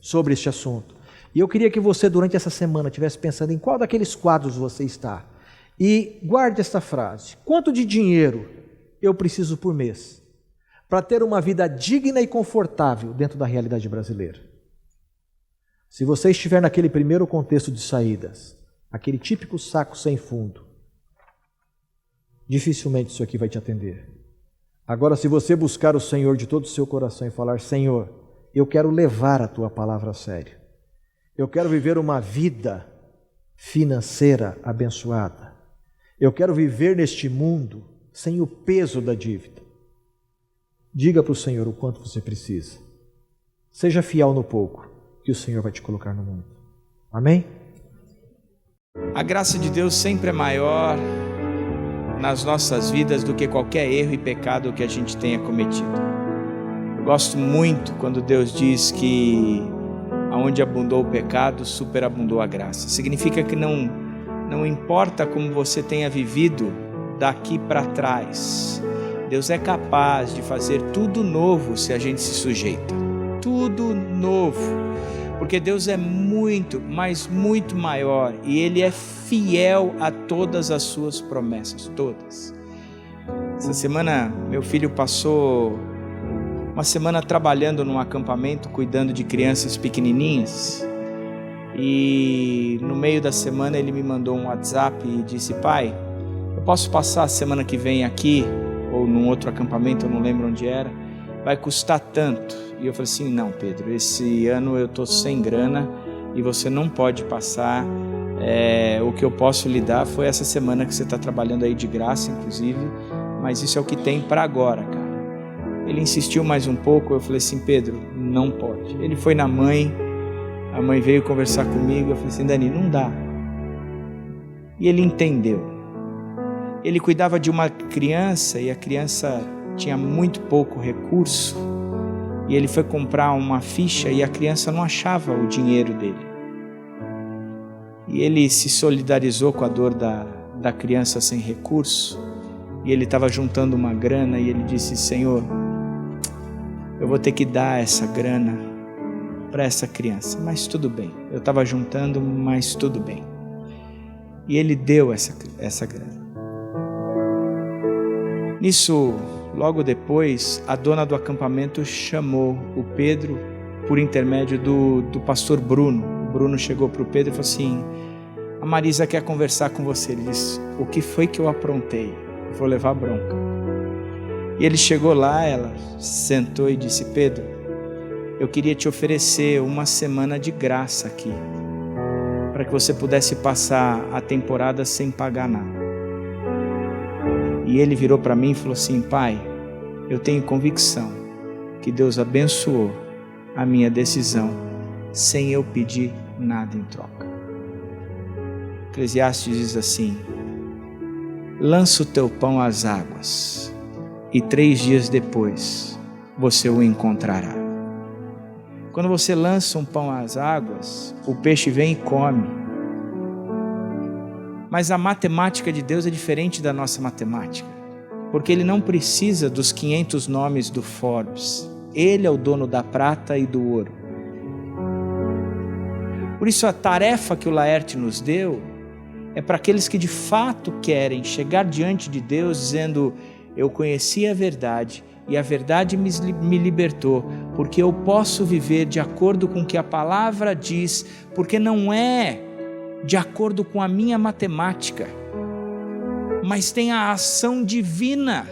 Speaker 2: sobre este assunto. E eu queria que você, durante essa semana, estivesse pensando em qual daqueles quadros você está. E guarde esta frase: quanto de dinheiro eu preciso por mês para ter uma vida digna e confortável dentro da realidade brasileira? Se você estiver naquele primeiro contexto de saídas, aquele típico saco sem fundo, dificilmente isso aqui vai te atender. Agora, se você buscar o Senhor de todo o seu coração e falar: Senhor, eu quero levar a Tua palavra a sério. Eu quero viver uma vida financeira abençoada. Eu quero viver neste mundo sem o peso da dívida. Diga para o Senhor o quanto você precisa. Seja fiel no pouco, que o Senhor vai te colocar no mundo. Amém?
Speaker 1: A graça de Deus sempre é maior nas nossas vidas do que qualquer erro e pecado que a gente tenha cometido. Eu gosto muito quando Deus diz que aonde abundou o pecado, superabundou a graça. Significa que não importa como você tenha vivido daqui para trás, Deus é capaz de fazer tudo novo se a gente se sujeita. Tudo novo. Porque Deus é muito, mas muito maior, e Ele é fiel a todas as suas promessas, todas. Essa semana meu filho passou uma semana trabalhando num acampamento, cuidando de crianças pequenininhas, e no meio da semana ele me mandou um WhatsApp e disse: pai, eu posso passar a semana que vem aqui, ou num outro acampamento, eu não lembro onde era, vai custar tanto. E eu falei assim: não, Pedro, esse ano eu estou sem grana e você não pode passar. O que eu posso lhe dar foi essa semana que você está trabalhando aí de graça, inclusive, mas isso é o que tem para agora, cara. Ele insistiu mais um pouco, eu falei assim: Pedro, não pode. Ele foi na mãe, a mãe veio conversar comigo, eu falei assim: Dani, não dá. E ele entendeu. Ele cuidava de uma criança e a criança tinha muito pouco recurso, e ele foi comprar uma ficha e a criança não achava o dinheiro dele. E ele se solidarizou com a dor da criança sem recurso, e ele estava juntando uma grana e ele disse: Senhor, eu vou ter que dar essa grana para essa criança, mas tudo bem, eu estava juntando, mas tudo bem. E ele deu essa grana. Nisso, logo depois, a dona do acampamento chamou o Pedro por intermédio do pastor Bruno. O Bruno chegou para o Pedro e falou assim: a Marisa quer conversar com você. Ele disse: o que foi que eu aprontei? Eu vou levar bronca. E ele chegou lá, ela sentou e disse: Pedro, eu queria te oferecer uma semana de graça aqui, para que você pudesse passar a temporada sem pagar nada. E ele virou para mim e falou assim: pai, eu tenho convicção que Deus abençoou a minha decisão sem eu pedir nada em troca. Eclesiastes diz assim: lança o teu pão às águas e 3 dias depois você o encontrará. Quando você lança um pão às águas, o peixe vem e come. Mas a matemática de Deus é diferente da nossa matemática, porque Ele não precisa dos 500 nomes do Forbes. Ele é o dono da prata e do ouro. Por isso a tarefa que o Laerte nos deu é para aqueles que de fato querem chegar diante de Deus dizendo: eu conheci a verdade e a verdade me libertou, porque eu posso viver de acordo com o que a palavra diz, porque não é de acordo com a minha matemática, mas tem a ação divina,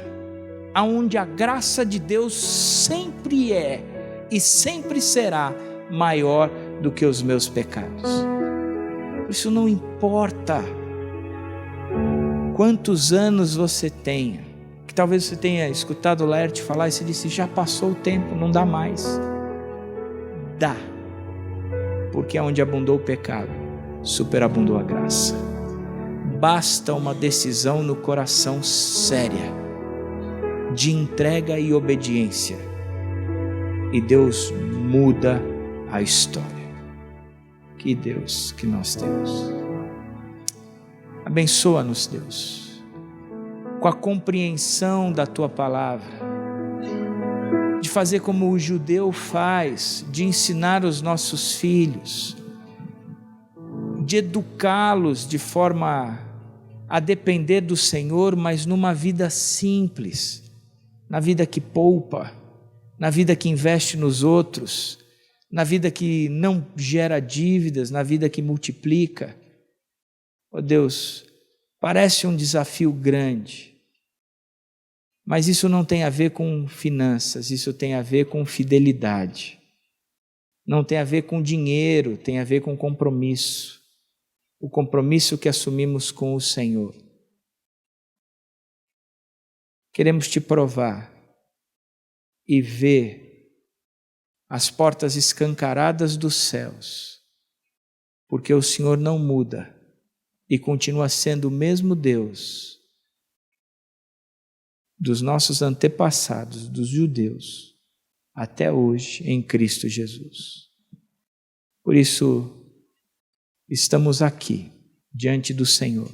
Speaker 1: aonde a graça de Deus sempre é e sempre será maior do que os meus pecados. Isso não importa quantos anos você tenha, que talvez você tenha escutado o Laerte falar e você disse, já passou o tempo, não dá mais. Dá, porque onde abundou o pecado, superabundou a graça. Basta uma decisão no coração séria, de entrega e obediência, e Deus muda a história. Que Deus que nós temos. Abençoa-nos, Deus, com a compreensão da Tua palavra, de fazer como o judeu faz, de ensinar os nossos filhos, de educá-los de forma a depender do Senhor, mas numa vida simples, na vida que poupa, na vida que investe nos outros, na vida que não gera dívidas, na vida que multiplica. Oh Deus, parece um desafio grande, mas isso não tem a ver com finanças, isso tem a ver com fidelidade. Não tem a ver com dinheiro, tem a ver com compromisso. O compromisso que assumimos com o Senhor. Queremos te provar e ver as portas escancaradas dos céus, porque o Senhor não muda e continua sendo o mesmo Deus dos nossos antepassados, dos judeus, até hoje em Cristo Jesus. Por isso, estamos aqui, diante do Senhor,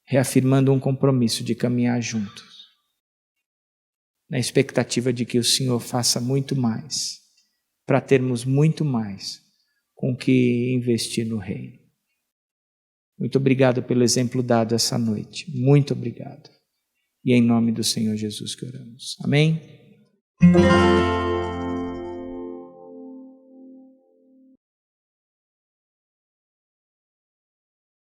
Speaker 1: reafirmando um compromisso de caminhar juntos, na expectativa de que o Senhor faça muito mais, para termos muito mais com que investir no reino. Muito obrigado pelo exemplo dado essa noite. Muito obrigado. E em nome do Senhor Jesus que oramos. Amém?